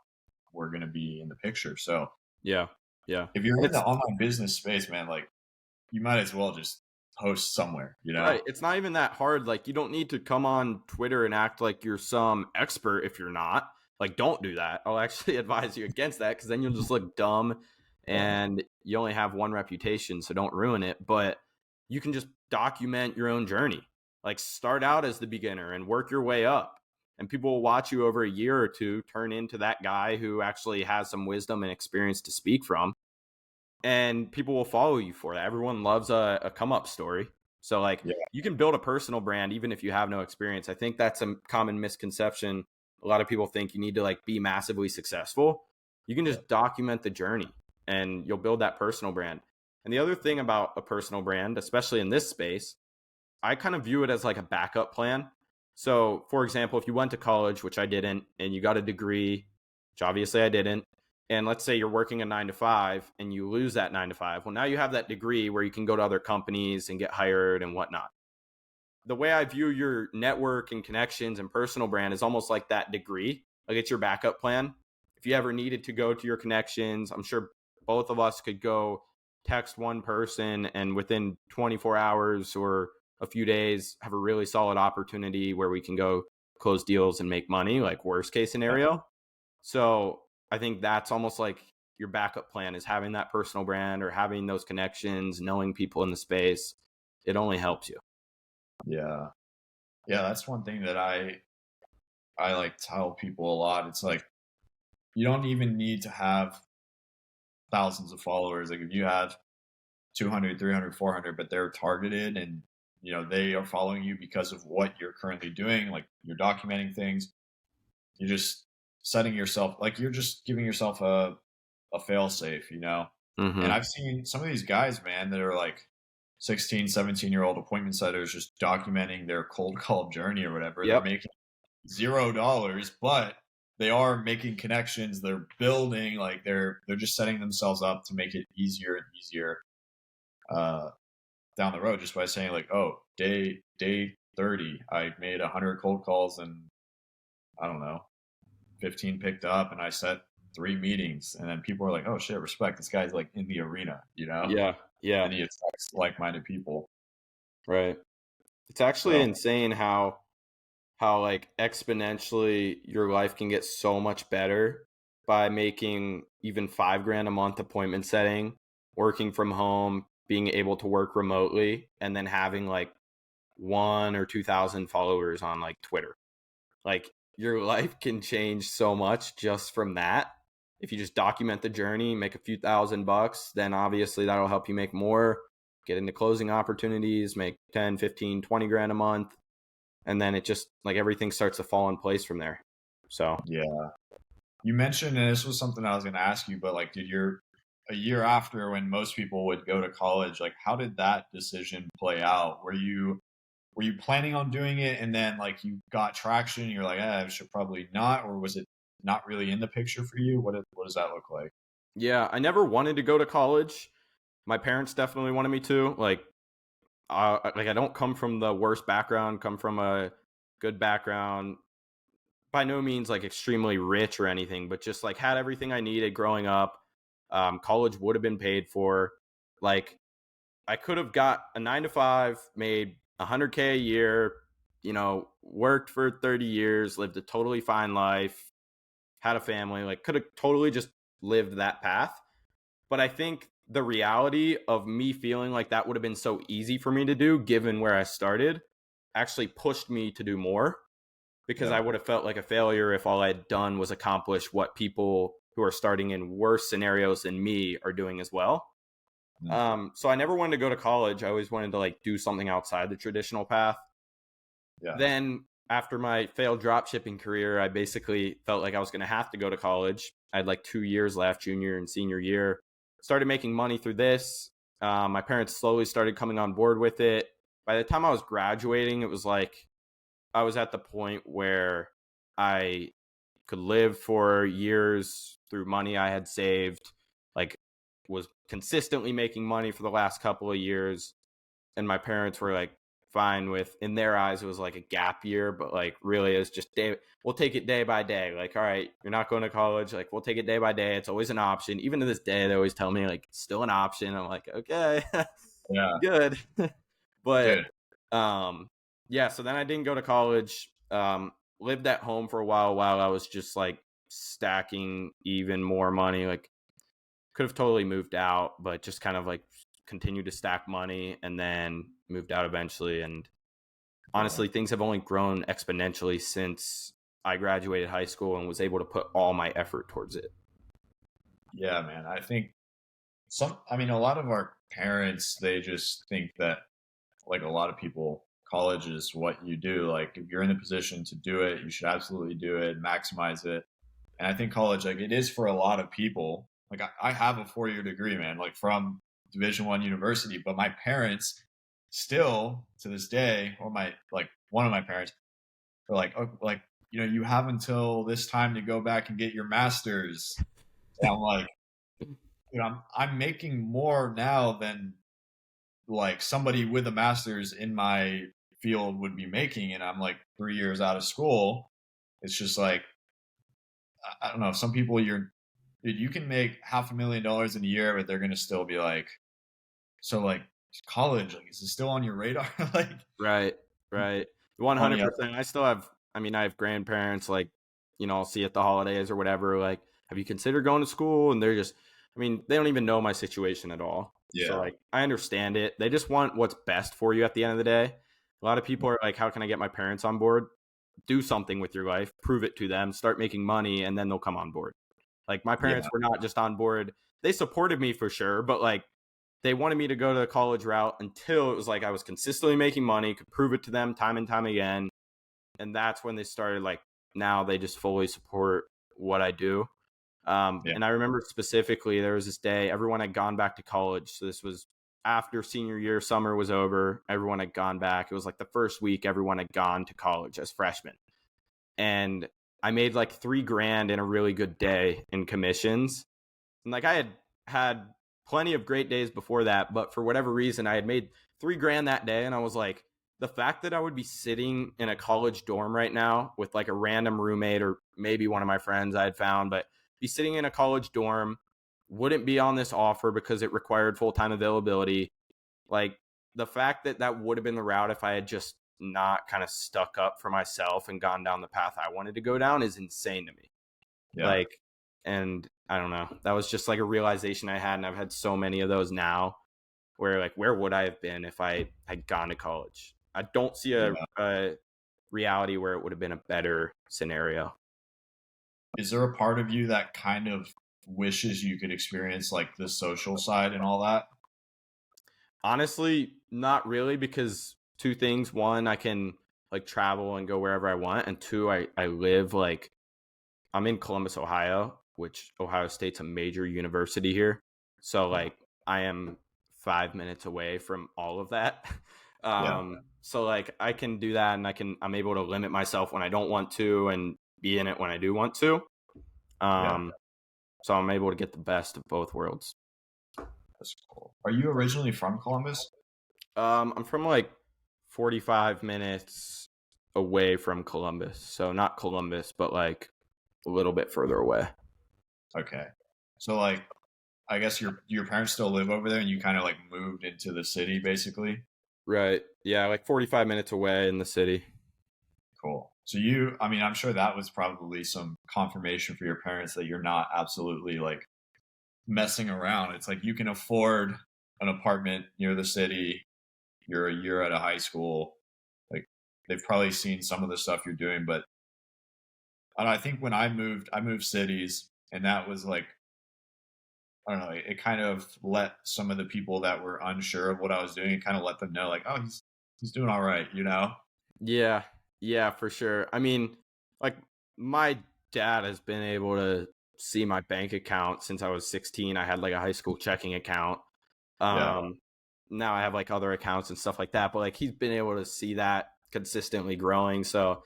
were going to be in the picture. So Yeah. Yeah. if you're And in the it's online business space, man, like, you might as well just post somewhere, you know? right. It's not even that hard. Like, you don't need to come on Twitter and act like you're some expert if you're not. Like, don't do that. I'll actually advise you against that because then you'll just look dumb Yeah. and you only have one reputation. So don't ruin it. But you can just document your own journey. Like, start out as the beginner and work your way up. And people will watch you over a year or two turn into that guy who actually has some wisdom and experience to speak from, and people will follow you for that. Everyone loves a come up story. So like Yeah. you can build a personal brand even if you have no experience. I think that's a common misconception. A lot of people think you need to like be massively successful. You can Yeah. just document the journey and you'll build that personal brand. And the other thing about a personal brand, especially in this space, I kind of view it as like a backup plan. So, for example, if you went to college, which I didn't, and you got a degree, which obviously I didn't, and let's say you're working a 9 to 5 and you lose that 9 to 5, well, now you have that degree where you can go to other companies and get hired and whatnot. The way I view your network and connections and personal brand is almost like that degree, like it's your backup plan. If you ever needed to go to your connections, I'm sure both of us could go text one person and within 24 hours or a few days have a really solid opportunity where we can go close deals and make money, like worst case Yeah. scenario. So I think that's almost like your backup plan is having that personal brand or having those connections, knowing people in the space. It only helps you. Yeah. Yeah, that's one thing that I like tell people a lot. It's like, you don't even need to have thousands of followers. Like, if you have 200, 300, 400, but they're targeted and, you know, they are following you because of what you're currently doing, like you're documenting things, you just setting yourself like you're just giving yourself a fail safe, you know? And Mm-hmm. I've seen some of these guys, man, that are like 16, 17-year-old appointment setters just documenting their cold call journey or whatever. They're Yep. making $0, but they are making connections. They're building, like they're just setting themselves up to make it easier and easier uh, down the road just by saying like, oh, day 30, I made 100 cold calls and I don't know, 15 picked up, and I set 3 meetings, and then people are like, oh shit, respect. This guy's like in the arena, you know, Yeah. Yeah. and he attracts like-minded people. Right. It's actually So insane how like exponentially your life can get so much better by making even 5 grand a month appointment setting, working from home, being able to work remotely, and then having like 1 or 2,000 followers on like Twitter. Like your life can change so much just from that. If you just document the journey, make a few $1,000, then obviously that'll help you make more, get into closing opportunities, make 10, 15, 20 grand a month. And then it just like everything starts to fall in place from there. So yeah, you mentioned, and this was something I was going to ask you, but like, did your a year after when most people would go to college, like, how did that decision play out? Were you planning on doing it, and then like you got traction, and you're like, I should probably not, or was it not really in the picture for you? What does that look like? yeah, I never wanted to go to college. My parents definitely wanted me to. Like I don't come from the worst background, come from a good background. By no means like extremely rich or anything, but just like had everything I needed growing up. College would have been paid for. Like I could have got a 9 to 5, made 100K a year, worked for 30 years, lived a totally fine life, had a family, like could have totally just lived that path. But I think the reality of me feeling like that would have been so easy for me to do, given where I started, actually pushed me to do more because I Yeah. would have felt like a failure if all I had done was accomplish what people who are starting in worse scenarios than me are doing as well. Mm. So I never wanted to go to college. I always wanted to like do something outside the traditional path. Yeah. Then after my failed drop shipping career, I basically felt like I was going to have to go to college. I had like 2 years left, junior and senior year. Started making money through this. My parents slowly started coming on board with it. By the time I was graduating, it was like I was at the point where I could live for years through money I had saved, like was consistently making money for the last couple of years. And my parents were like fine with, in their eyes, it was like a gap year, but like really it's just we'll take it day by day. Like, all right, you're not going to college. Like, we'll take it day by day. It's always an option. Even to this day, they always tell me like it's still an option. I'm like, okay, Yeah. good. But Good. yeah, so then I didn't go to college. Lived at home for a while I was just like stacking even more money. Like could have totally moved out, but just kind of like continued to stack money and then moved out eventually. And Yeah. honestly, things have only grown exponentially since I graduated high school and was able to put all my effort towards it. Yeah, man. I think I mean, a lot of our parents, they just think that, like a lot of people, college is what you do. Like, if you're in the position to do it, you should absolutely do it, maximize it. And I think college, like, it is for a lot of people. Like, I have a 4-year degree, man, like from Division I university, but my parents still to this day, or like one of my parents, are like, oh, like, you have until this time to go back and get your master's. And I'm like, I'm making more now than like somebody with a master's in my field would be making, and I'm like 3 years out of school. It's just like, I don't know. Some people, dude, you can make $500,000 in a year, but they're gonna still be like, so like college, like, is it still on your radar? Like, Right, right. funny. 100%. I still have, I mean, I have grandparents, like, I'll see at the holidays or whatever, like, have you considered going to school? And they're just, I mean, they don't even know my situation at all. So, Yeah, like, I understand it. They just want what's best for you at the end of the day. A lot of people are like, how can I get my parents on board? Do something with your life, prove it to them, start making money, and then they'll come on board. Like, my yeah, parents were not just on board. They supported me for sure, but like, they wanted me to go to the college route until it was like I was consistently making money, could prove it to them time and time again. And that's when they started like, now they just fully support what I do. Yeah. And I remember specifically there was this day everyone had gone back to college. So this was after senior year, summer was over. Everyone had gone back. It was like the first week everyone had gone to college as freshmen. And I made like $3,000 in a really good day in commissions. And like I had plenty of great days before that, but for whatever reason, I had made $3,000 that day. And I was like, the fact that I would be sitting in a college dorm right now with like a random roommate or maybe one of my friends I had found, but be sitting in a college dorm, wouldn't be on this offer because it required full-time availability. Like the fact that that would have been the route if I had just not kind of stuck up for myself and gone down the path I wanted to go down is insane to me. Yeah. Like, and I don't know, that was just like a realization I had. And I've had so many of those now where like, where would I have been if I had gone to college? I don't see Yeah. a reality where it would have been a better scenario. Is there a part of you that kind of wishes you could experience like the social side and all that? Honestly, not really, because two things. One, I can like travel and go wherever I want. And two, I live like I'm in Columbus, Ohio, which Ohio State's a major university here. So Yeah. like I am 5 minutes away from all of that. Yeah. So like I can do that and I'm able to limit myself when I don't want to and be in it when I do want to. Yeah. Um, so I'm able to get the best of both worlds. That's cool. Are you originally from Columbus? I'm from like 45 minutes away from Columbus. So not Columbus, but like a little bit further away. Okay. So like I guess your parents still live over there and you kind of like moved into the city basically. Right. Yeah, like 45 minutes away in the city. Cool. So you, I mean, I'm sure that was probably some confirmation for your parents that you're not absolutely like messing around. It's like you can afford an apartment near the city. You're a year out of high school. Like they've probably seen some of the stuff you're doing, but I think when I moved cities, and that was like I don't know. It kind of let some of the people that were unsure of what I was doing, it kind of let them know, like, oh, he's doing all right, you know? Yeah. Yeah, for sure. I mean, like my dad has been able to see my bank account since I was 16. I had like a high school checking account. Yeah, Um Now I have like other accounts and stuff like that, but like he's been able to see that consistently growing. So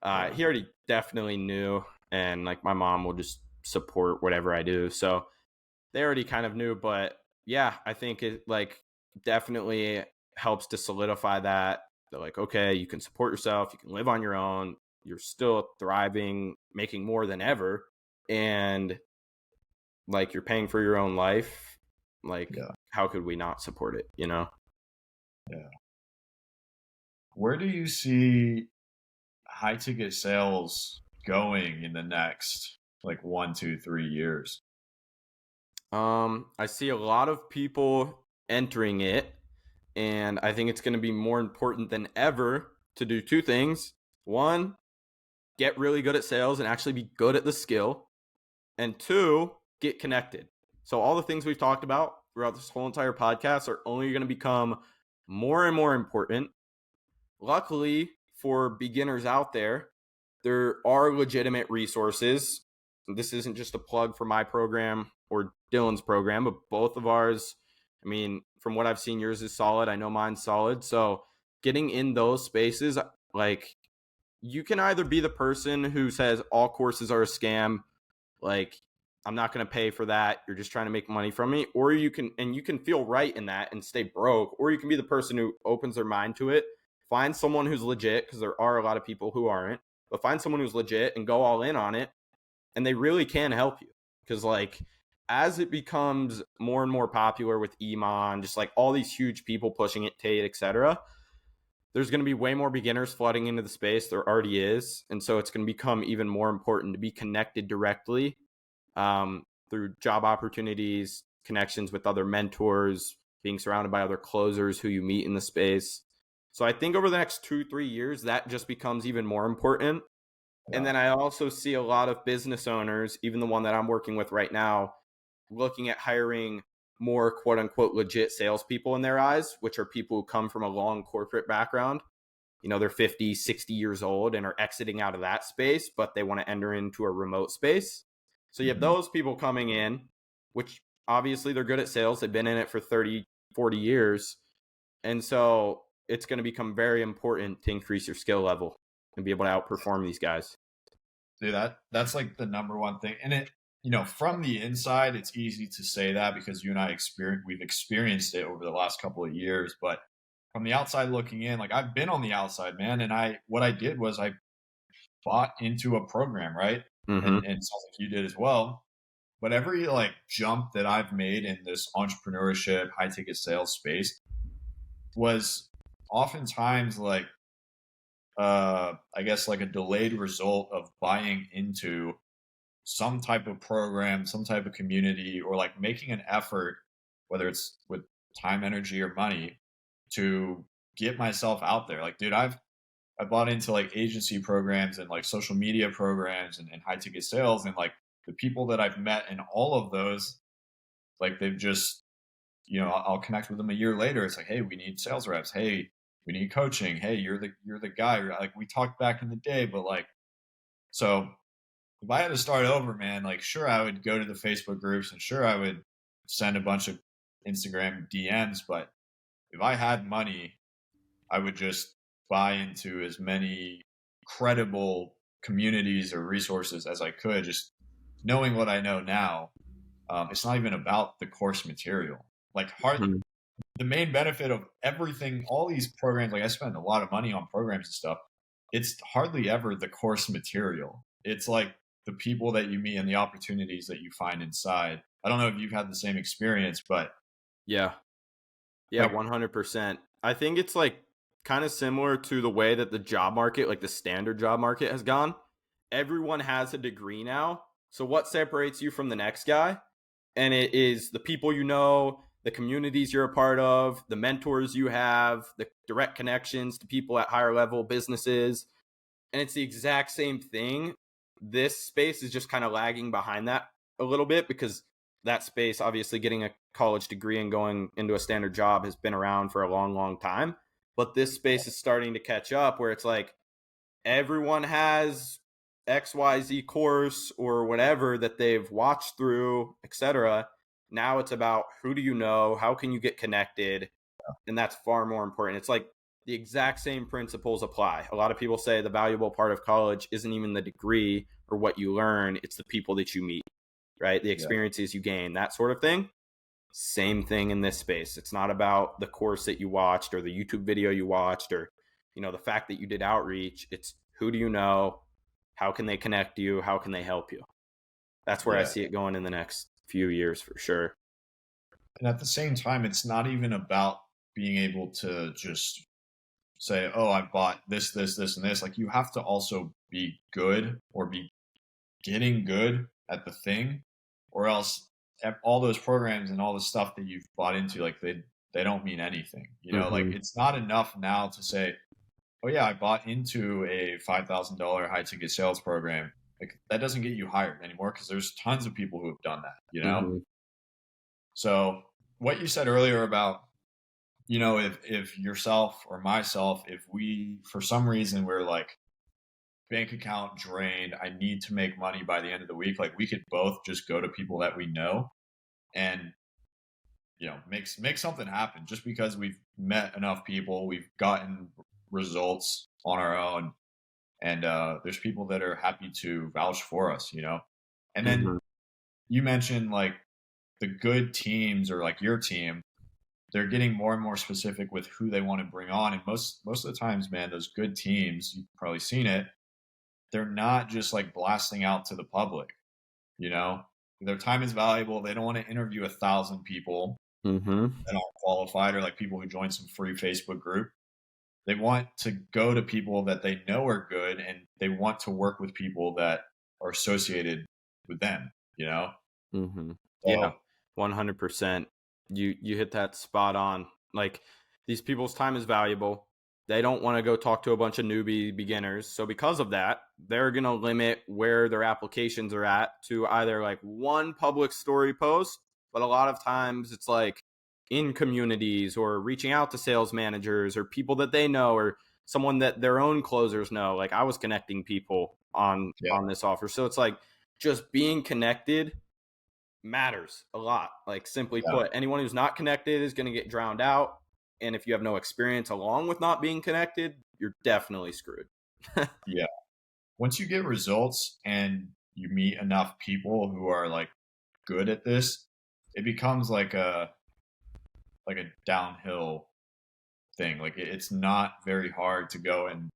yeah, he already definitely knew, and like my mom will just support whatever I do. So they already kind of knew, but yeah, I think it like definitely helps to solidify that. They're like, okay, you can support yourself, you can live on your own, you're still thriving, making more than ever, and like you're paying for your own life. Like, yeah, how could we not support it, you know? yeah. Where do you see high ticket sales going in the next like 1, 2, 3 years? I see a lot of people entering it, and I think it's going to be more important than ever to do two things. One, get really good at sales and actually be good at the skill. And two, get connected. So, all the things we've talked about throughout this whole entire podcast are only going to become more and more important. Luckily, for beginners out there, there are legitimate resources. This isn't just a plug for my program or Dylan's program, but both of ours. I mean, from what I've seen, yours is solid. I know mine's solid. So, getting in those spaces, like, you can either be the person who says all courses are a scam, like, I'm not going to pay for that, you're just trying to make money from me, or you can feel right in that and stay broke, or you can be the person who opens their mind to it, find someone who's legit, because there are a lot of people who aren't, but find someone who's legit and go all in on it, and they really can help you. Because like as it becomes more and more popular with Iman, just like all these huge people pushing it, Tate, etc., there's going to be way more beginners flooding into the space. There already is. And so it's going to become even more important to be connected directly, through job opportunities, connections with other mentors, being surrounded by other closers who you meet in the space. So I think over the next 2-3 years, that just becomes even more important. And Yeah, then I also see a lot of business owners, even the one that I'm working with right now, looking at hiring more quote unquote legit salespeople in their eyes, which are people who come from a long corporate background. they're 50, 60 years old and are exiting out of that space, but they want to enter into a remote space. So you have Mhm. those people coming in, which obviously they're good at sales. They've been in it for 30, 40 years. And so it's going to become very important to increase your skill level and be able to outperform these guys. Dude, that's like the number one thing. And from the inside, it's easy to say that because you and we've experienced it over the last couple of years. But from the outside looking in, like I've been on the outside, man, and what I did was I bought into a program, right? Mm-hmm. And it sounds like you did as well. But every like jump that I've made in this entrepreneurship, high ticket sales space was oftentimes like I guess like a delayed result of buying into some type of program, some type of community, or like making an effort, whether it's with time, energy, or money, to get myself out there. Like, dude, I bought into like agency programs and like social media programs and high ticket sales, and like the people that I've met in all of those, like they've just, I'll connect with them a year later. It's like, hey, we need sales reps. Hey, we need coaching. Hey, you're the guy. Like we talked back in the day, but like so if I had to start over, man, like sure I would go to the Facebook groups and sure I would send a bunch of Instagram DMs, but if I had money, I would just buy into as many credible communities or resources as I could, just knowing what I know now. It's not even about the course material. Like Mm-hmm. the main benefit of everything, all these programs, like I spend a lot of money on programs and stuff. It's hardly ever the course material. It's like the people that you meet and the opportunities that you find inside. I don't know if you've had the same experience, but Yeah. Yeah, like, 100%. I think it's like kind of similar to the way that the job market, like the standard job market has gone. Everyone has a degree now. So what separates you from the next guy? And it is the people you know, the communities you're a part of, the mentors you have, the direct connections to people at higher level businesses. And it's the exact same thing. This space is just kind of lagging behind that a little bit because that space, obviously getting a college degree and going into a standard job, has been around for a long, long time. But this space is starting to catch up where it's like everyone has XYZ course or whatever that they've watched through, etc. Now it's about who do you know, how can you get connected, and that's far more important. It's like the exact same principles apply. A lot of people say the valuable part of college isn't even the degree or what you learn, it's the people that you meet, right? The yeah, experiences you gain, that sort of thing. Same thing in this space. It's not about the course that you watched or the YouTube video you watched or the fact that you did outreach. It's who do you know? How can they connect you? How can they help you? That's where I yeah. see it going in the next few years for sure. And at the same time, it's not even about being able to just say, oh, I bought this, this, this, and this. Like you have to also be good or be getting good at the thing, or else all those programs and all the stuff that you've bought into, like they don't mean anything. Like Mm-hmm. it's not enough now to say, oh yeah, I bought into a $5,000 high ticket sales program. Like that doesn't get you hired anymore because there's tons of people who have done that. Mm-hmm. So what you said earlier about, if yourself or myself, if we for some reason we're like bank account drained, I need to make money by the end of the week, like we could both just go to people that we know and make something happen just because we've met enough people, we've gotten results on our own, and there's people that are happy to vouch for us. And then Mm-hmm. you mentioned like the good teams or like your team, they're getting more and more specific with who they want to bring on, and most of the times, man, those good teams, you've probably seen it, they're not just like blasting out to the public. you know their time is valuable. They don't want to interview 1,000 people Mm-hmm. that aren't qualified or like people who join some free Facebook group. They want to go to people that they know are good, and they want to work with people that are associated with them. Mm-hmm. Yeah, So 100%. You hit that spot on. Like these people's time is valuable. They don't want to go talk to a bunch of newbie beginners. So because of that, they're going to limit where their applications are at to either like one public story post, but a lot of times it's like in communities or reaching out to sales managers or people that they know or someone that their own closers know. Like I was connecting people Yeah. on this offer. So it's like just being connected matters a lot. Like simply Yeah. put, anyone who's not connected is going to get drowned out. And if you have no experience along with not being connected, you're definitely screwed. Yeah. Once you get results and you meet enough people who are like good at this, it becomes like a downhill thing. Like it's not very hard to go and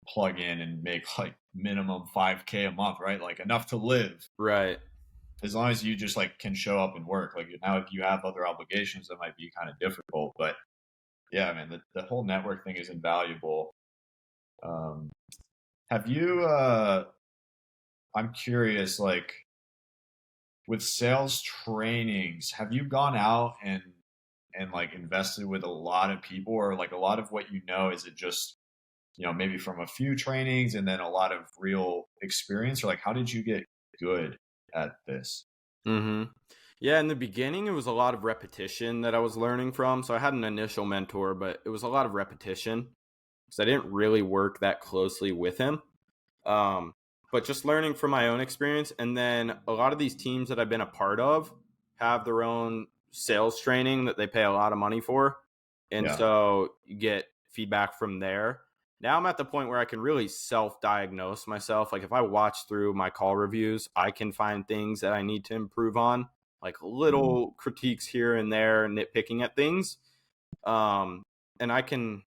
plug in and make like minimum 5K a month, right? Like enough to live. Right. As long as you just like can show up and work. Like now, if you have other obligations, that might be kind of difficult. But yeah, man, the whole network thing is invaluable. Um, have you? I'm curious, like with sales trainings, have you gone out and like invested with a lot of people, or like a lot of what you know? Is it just maybe from a few trainings and then a lot of real experience, or like how did you get good at this? Mm-hmm. Yeah, in the beginning, it was a lot of repetition that I was learning from. So I had an initial mentor, but it was a lot of repetition because I didn't really work that closely with him. Um, but just learning from my own experience. And then a lot of these teams that I've been a part of have their own sales training that they pay a lot of money for. And Yeah. so you get feedback from there. Now I'm at the point where I can really self-diagnose myself. Like if I watch through my call reviews, I can find things that I need to improve on, like Mhm. little critiques here and there, nitpicking at things. Um, and I can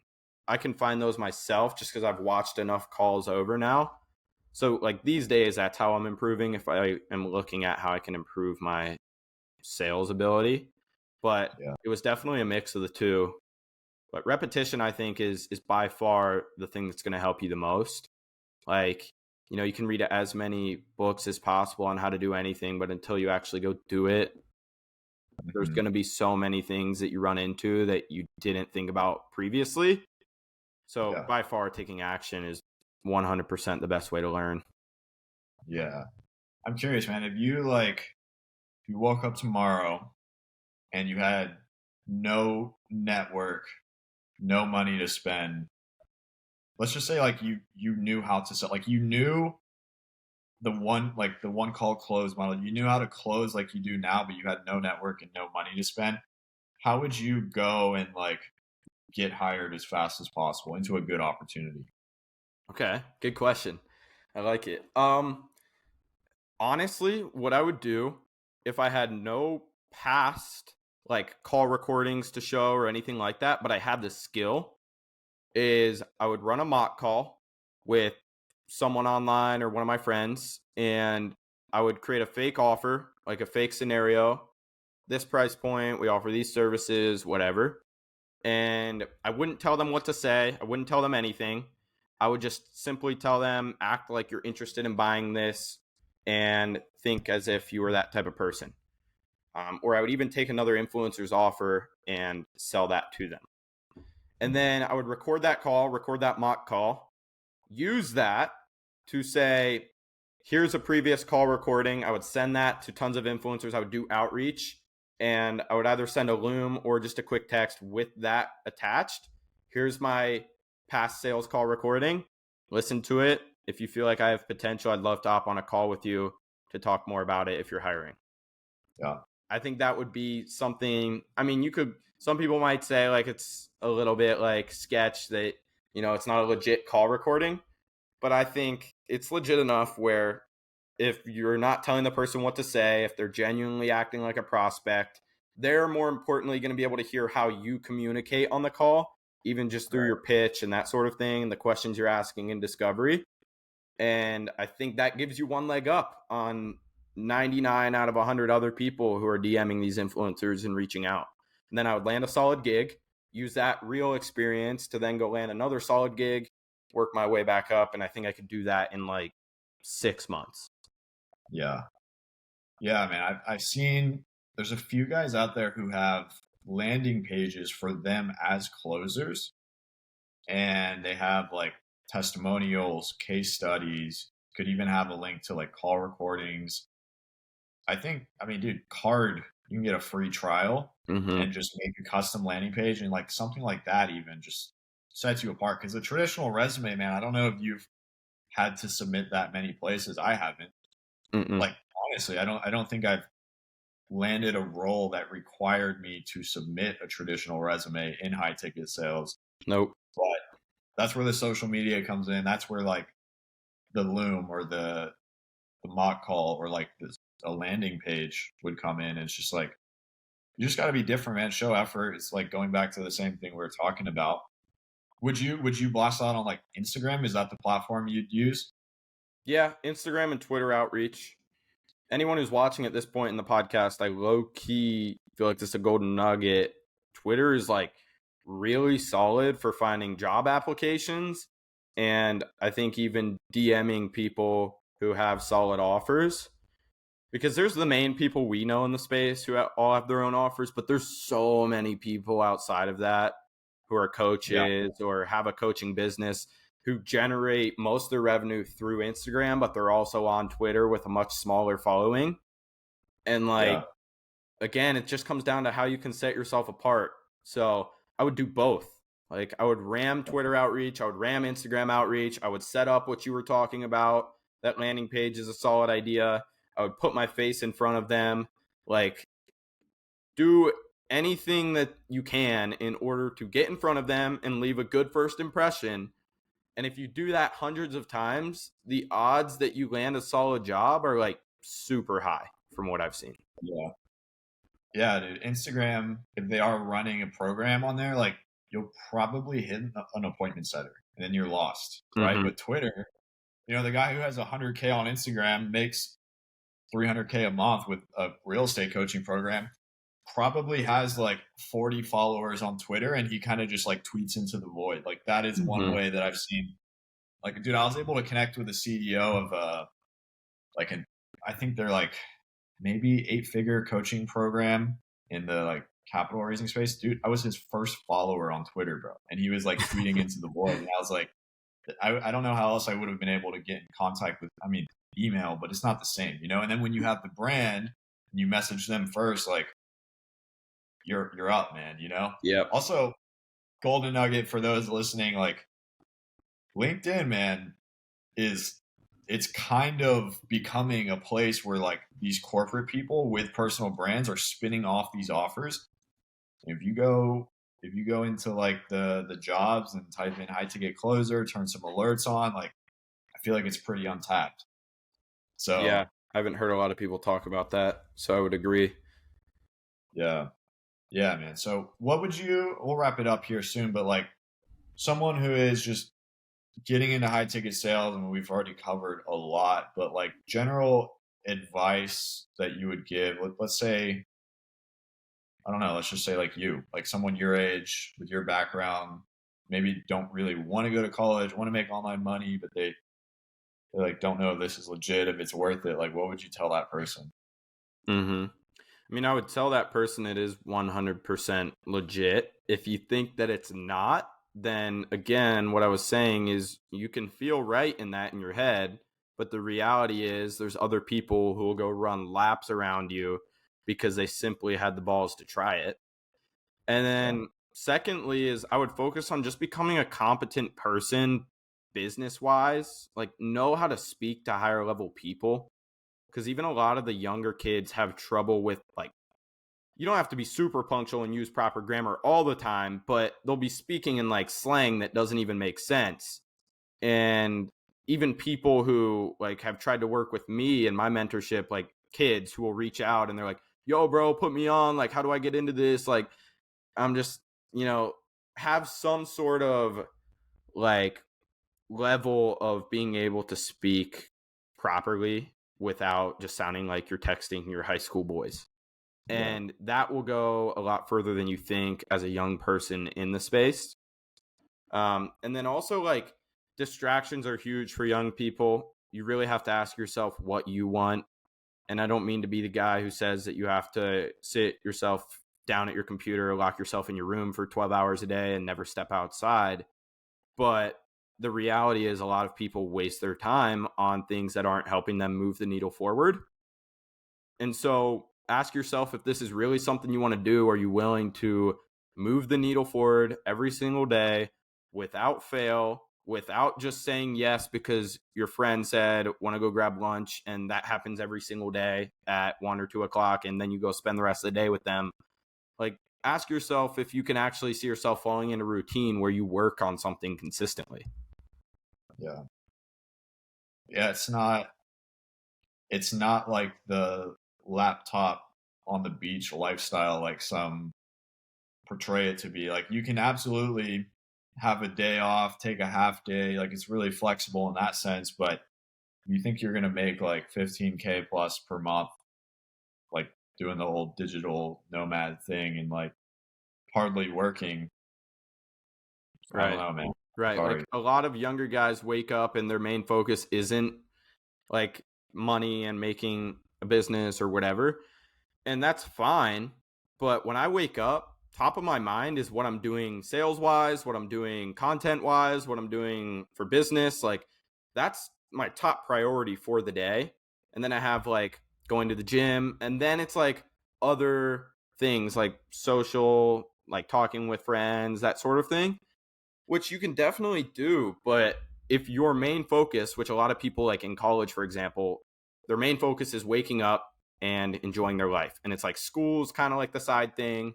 find those myself just because I've watched enough calls over now. So like these days, that's how I'm improving. If I am looking at how I can improve my sales ability, but Yeah. it was definitely a mix of the two. But repetition, I think, is by far the thing that's going to help you the most. Like, you can read as many books as possible on how to do anything, but until you actually go do it, there's Mhm. going to be so many things that you run into that you didn't think about previously. So Yeah. by far, taking action is 100% the best way to learn. Yeah. I'm curious, man. If you woke up tomorrow and you had no network, no money to spend, let's just say like you knew how to sell, like you knew the one call close model, you knew how to close like you do now, but you had no network and no money to spend. How would you go and like get hired as fast as possible into a good opportunity? Okay, good question. I like it. Honestly, what I would do if I had no past like call recordings to show or anything like that, but I had the skill, is I would run a mock call with someone online or one of my friends, and I would create a fake offer, like a fake scenario. This price point, we offer these services, whatever. And I wouldn't tell them what to say. I wouldn't tell them anything. I would just simply tell them, act like you're interested in buying this and think as if you were that type of person. Or I would even take another influencer's offer and sell that to them. And Mhm. then I would record that call, record that mock call, use that to say, here's a previous call recording. I would send that to tons of influencers. I would do outreach and I would either send a Loom or just a quick text with that attached. Here's my past sales call recording. Listen to it. If you feel like I have potential, I'd love to hop on a call with you to talk more about it if you're hiring. Yeah. I think that would be something. I mean, some people might say like it's a little bit like sketch that, it's not a legit call recording, but I think it's legit enough where if you're not telling the person what to say, if they're genuinely acting like a prospect, they're more importantly going to be able to hear how you communicate on the call, even just through your Right. pitch and that sort of thing, the questions you're asking in discovery. And I think that gives you one leg up on 99 out of 100 other people who are DMing these influencers and reaching out. And then I would land a solid gig, use that real experience to then go land another solid gig, work my way back up. And I think I could do that in like 6 months. Yeah. Yeah, man. I've seen there's a few guys out there who have landing pages for them as closers, and they have like testimonials, case studies, could even have a link to like call recordings. I mean, dude, Card, you can get a free trial Mm-hmm. and just make a custom landing page and like something like that, even just sets you apart. Because a traditional resume, man, I don't know if you've had to submit that many places. I haven't. Mm-mm. Like honestly, I don't think I've landed a role that required me to submit a traditional resume in high ticket sales. Nope. But that's where the social media comes in. That's where like the Loom or the mock call or like a landing page would come in. It's just like you just got to be different, man. Show effort. It's like going back to the same thing we were talking about. Would you blast out on like Instagram? Is that the platform you'd use? Yeah, Instagram and Twitter outreach. Anyone who's watching at this point in the podcast, I low key feel like this is a golden nugget. Twitter is like really solid for finding job applications. And I think even DMing people who have solid offers, because there's the main people we know in the space who all have their own offers, but there's so many people outside of that who are Yeah, coaches or have a coaching business who generate most of their revenue through Instagram, but they're also on Twitter with a much smaller following. And yeah, like, again, it just comes down to how you can set yourself apart. So I would do both. Like, I would ram Twitter outreach, I would ram Instagram outreach, I would set up what you were talking about. That landing page is a solid idea. I would put my face in front of them. Like, do anything that you can in order to get in front of them and leave a good first impression. And if you do that hundreds of times, the odds that you land a solid job are like super high from what I've seen. yeah, yeah, dude. Instagram, if they are running a program on there, like you'll probably hit an appointment setter, and then you're lost, right? Mm-hmm. With Twitter, the guy who has 100K on Instagram makes 300K a month with a real estate coaching program. Probably has like 40 followers on Twitter, and he kind of just like tweets into the void. Like that is one Mm-hmm. way that I've seen. Like, dude, I was able to connect with the CEO of like an I think they're like maybe 8-figure coaching program in the like capital raising space. Dude, I was his first follower on Twitter, bro, and he was like tweeting into the void, and I was like, I don't know how else I would have been able to get in contact with. I mean, email, but it's not the same, you know. And then when you have the brand and you message them first, like you're up, man. You know. Yep. Also, golden nugget for those listening, like LinkedIn, man, is it's kind of becoming a place where like these corporate people with personal brands are spinning off these offers. If you go into like the jobs and type in high ticket closer, turn some alerts on, like I feel like it's pretty untapped. Yeah. So I haven't heard a lot of people talk about that. So I would agree. yeah, yeah, man. So we'll wrap it up here soon, but like someone who is just getting into high ticket sales, and we've already covered a lot, but like general advice that you would give, let's say, I don't know, let's just say like you, like someone your age with your background, maybe don't really want to go to college, want to make online money, but they like don't know if this is legit, if it's worth it. Like, what would you tell that person? Mm-hmm. I mean, I would tell that person it is 100% legit. If you think that it's not, then again, what I was saying is you can feel right in that in your head, but the reality is there's other people who will go run laps around you because they simply had the balls to try it. And Yeah, then secondly is I would focus on just becoming a competent person business wise, like know how to speak to higher level people. Because even a lot of the younger kids have trouble with like, you don't have to be super punctual and use proper grammar all the time, but they'll be speaking in like slang that doesn't even make sense. And even people who like have tried to work with me and my mentorship, like kids who will reach out and they're like, yo, bro, put me on. Like, how do I get into this? Like, I'm just, you know, have some sort of like level of being able to speak properly without just sounding like you're texting your high school boys. yeah, And that will go a lot further than you think as a young person in the space. And then also, like, distractions are huge for young people. You really have to ask yourself what you want. And I don't mean to be the guy who says that you have to sit yourself down at your computer, lock yourself in your room for 12 hours a day and never step outside. But the reality is, a lot of people waste their time on things that aren't helping them move the needle forward. And so ask yourself if this is really something you want to do. Are you willing to move the needle forward every single day, without fail, without just saying yes because your friend said, want to go grab lunch. And that happens every single day at 1 or 2 o'clock. And then you go spend the rest of the day with them. Like, ask yourself if you can actually see yourself falling in a routine where you work on something consistently. Yeah. Yeah. It's not like the laptop on the beach lifestyle, like some portray it to be. Like, you can absolutely have a day off, take a half day. Like, it's really flexible in that sense. But you think you're going to make like 15K plus per month, like doing the whole digital nomad thing and like hardly working. I don't Right. know, man. Right. Like, Sorry. a lot of younger guys wake up and their main focus isn't like money and making a business or whatever. And that's fine. But when I wake up, top of my mind is what I'm doing sales wise, what I'm doing content wise, what I'm doing for business. Like, that's my top priority for the day. And then I have like going to the gym, and then it's like other things like social, like talking with friends, that sort of thing, which you can definitely do. But if your main focus, which a lot of people like in college, for example, their main focus is waking up and enjoying their life. And it's like school's kind of like the side thing.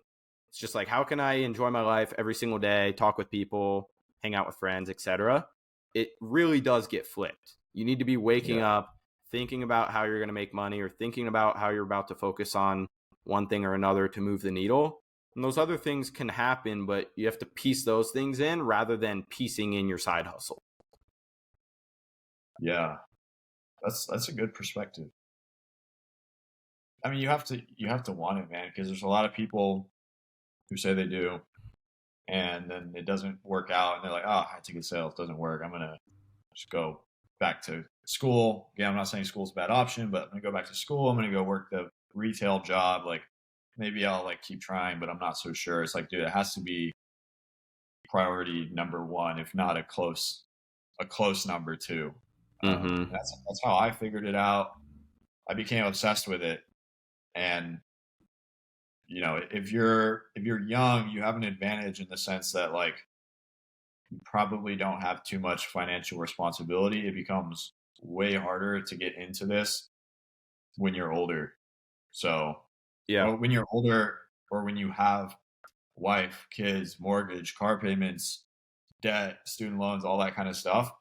It's just like, how can I enjoy my life every single day, talk with people, hang out with friends, etc. It really does get flipped. You need to be waking Yeah. up, thinking about how you're going to make money, or thinking about how you're about to focus on one thing or another to move the needle. And those other things can happen, but you have to piece those things in rather than piecing in your side hustle. Yeah. That's a good perspective. I mean, you have to want it, man, because there's a lot of people who say they do, and then it doesn't work out, and they're like, "Oh, high ticket sales doesn't work. I'm gonna just go back to school." Yeah, I'm not saying school's a bad option, but I'm gonna go back to school. I'm gonna go work the retail job. Like, maybe I'll like keep trying, but I'm not so sure. It's like, dude, it has to be priority number one, if not a close number two. Mm-hmm. That's how I figured it out. I became obsessed with it, and if you're young, you have an advantage in the sense that like you probably don't have too much financial responsibility. It becomes way harder to get into this when you're older. So, Yeah. well, when you're older, or when you have wife, kids, mortgage, car payments, debt, student loans, all that kind of stuff.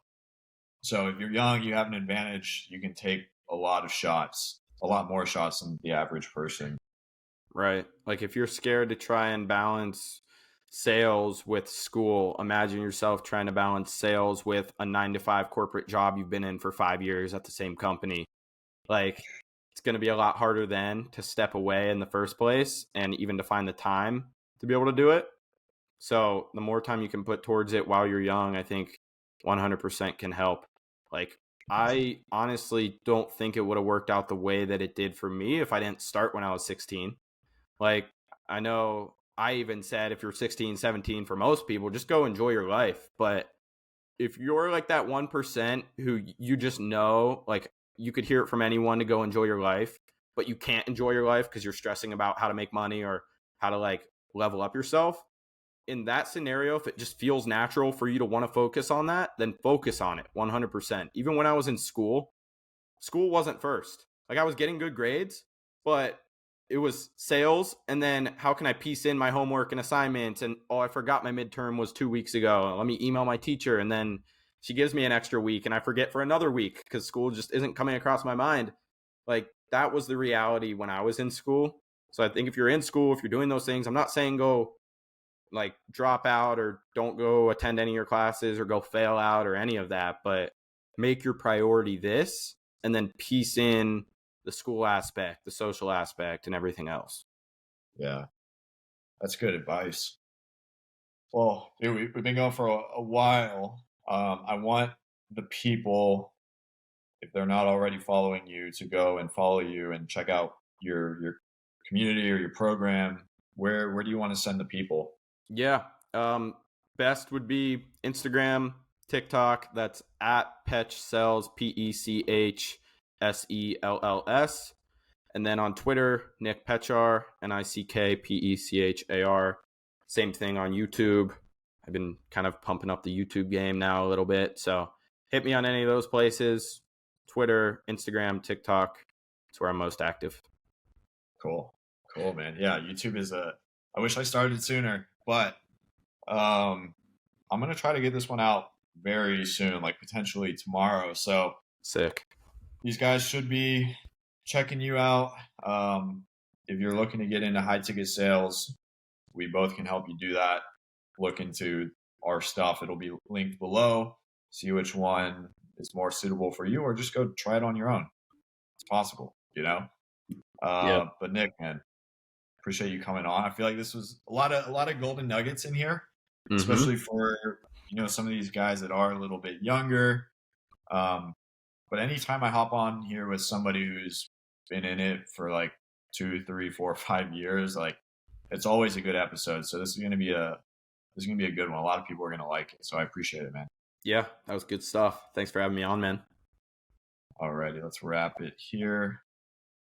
So if you're young, you have an advantage. You can take a lot of shots, a lot more shots than the average person. Right. Like, if you're scared to try and balance sales with school, imagine yourself trying to balance sales with a 9 to 5 corporate job you've been in for 5 years at the same company. Like, it's going to be a lot harder then to step away in the first place and even to find the time to be able to do it. So the more time you can put towards it while you're young, I think 100% can help. Like, I honestly don't think it would have worked out the way that it did for me if I didn't start when I was 16. Like, I know I even said if you're 16, 17, for most people, just go enjoy your life. But if you're like that 1% who you just know, like, you could hear it from anyone to go enjoy your life, but you can't enjoy your life because you're stressing about how to make money or how to like level up yourself. In that scenario, if it just feels natural for you to want to focus on that, then focus on it 100%. Even when I was in school, school wasn't first. Like, I was getting good grades, but it was sales. And then how can I piece in my homework and assignments? And oh, I forgot my midterm was 2 weeks ago. Let me email my teacher. And then she gives me an extra week and I forget for another week because school just isn't coming across my mind. Like, that was the reality when I was in school. So I think if you're in school, if you're doing those things, I'm not saying go like drop out or don't go attend any of your classes or go fail out or any of that, but make your priority this and then piece in the school aspect, the social aspect, and everything else. Yeah, that's good advice. Well, dude, we've been going for a while. I want the people, if they're not already following you, to go and follow you and check out your community or your program. Where do you want to send the people? Yeah. Best would be Instagram, TikTok. That's at Pech Sells, PECHSELLS. And then on Twitter, Nick Pechar, NICKPECHAR. Same thing on YouTube. I've been kind of pumping up the YouTube game now a little bit. So hit me on any of those places: Twitter, Instagram, TikTok. It's where I'm most active. Cool. Cool, man. Yeah, YouTube is I wish I started sooner, but um I'm gonna try to get this one out very soon, like potentially tomorrow. So Sick. these guys should be checking you out. If you're looking to get into high ticket sales, we both can help you do that. Look into our stuff. It'll be linked below. See which one is more suitable for you, or just go try it on your own. It's possible, you know. Yep. But Nick, man, appreciate you coming on. I feel like this was a lot of golden nuggets in here, Mm-hmm. especially for some of these guys that are a little bit younger. Um, but anytime I hop on here with somebody who's been in it for like 2, 3, 4, 5 years, like it's always a good episode. So this is gonna be a good one. A lot of people are gonna like it. So I appreciate it, man. Yeah, that was good stuff. Thanks for having me on, man. Alrighty, let's wrap it here.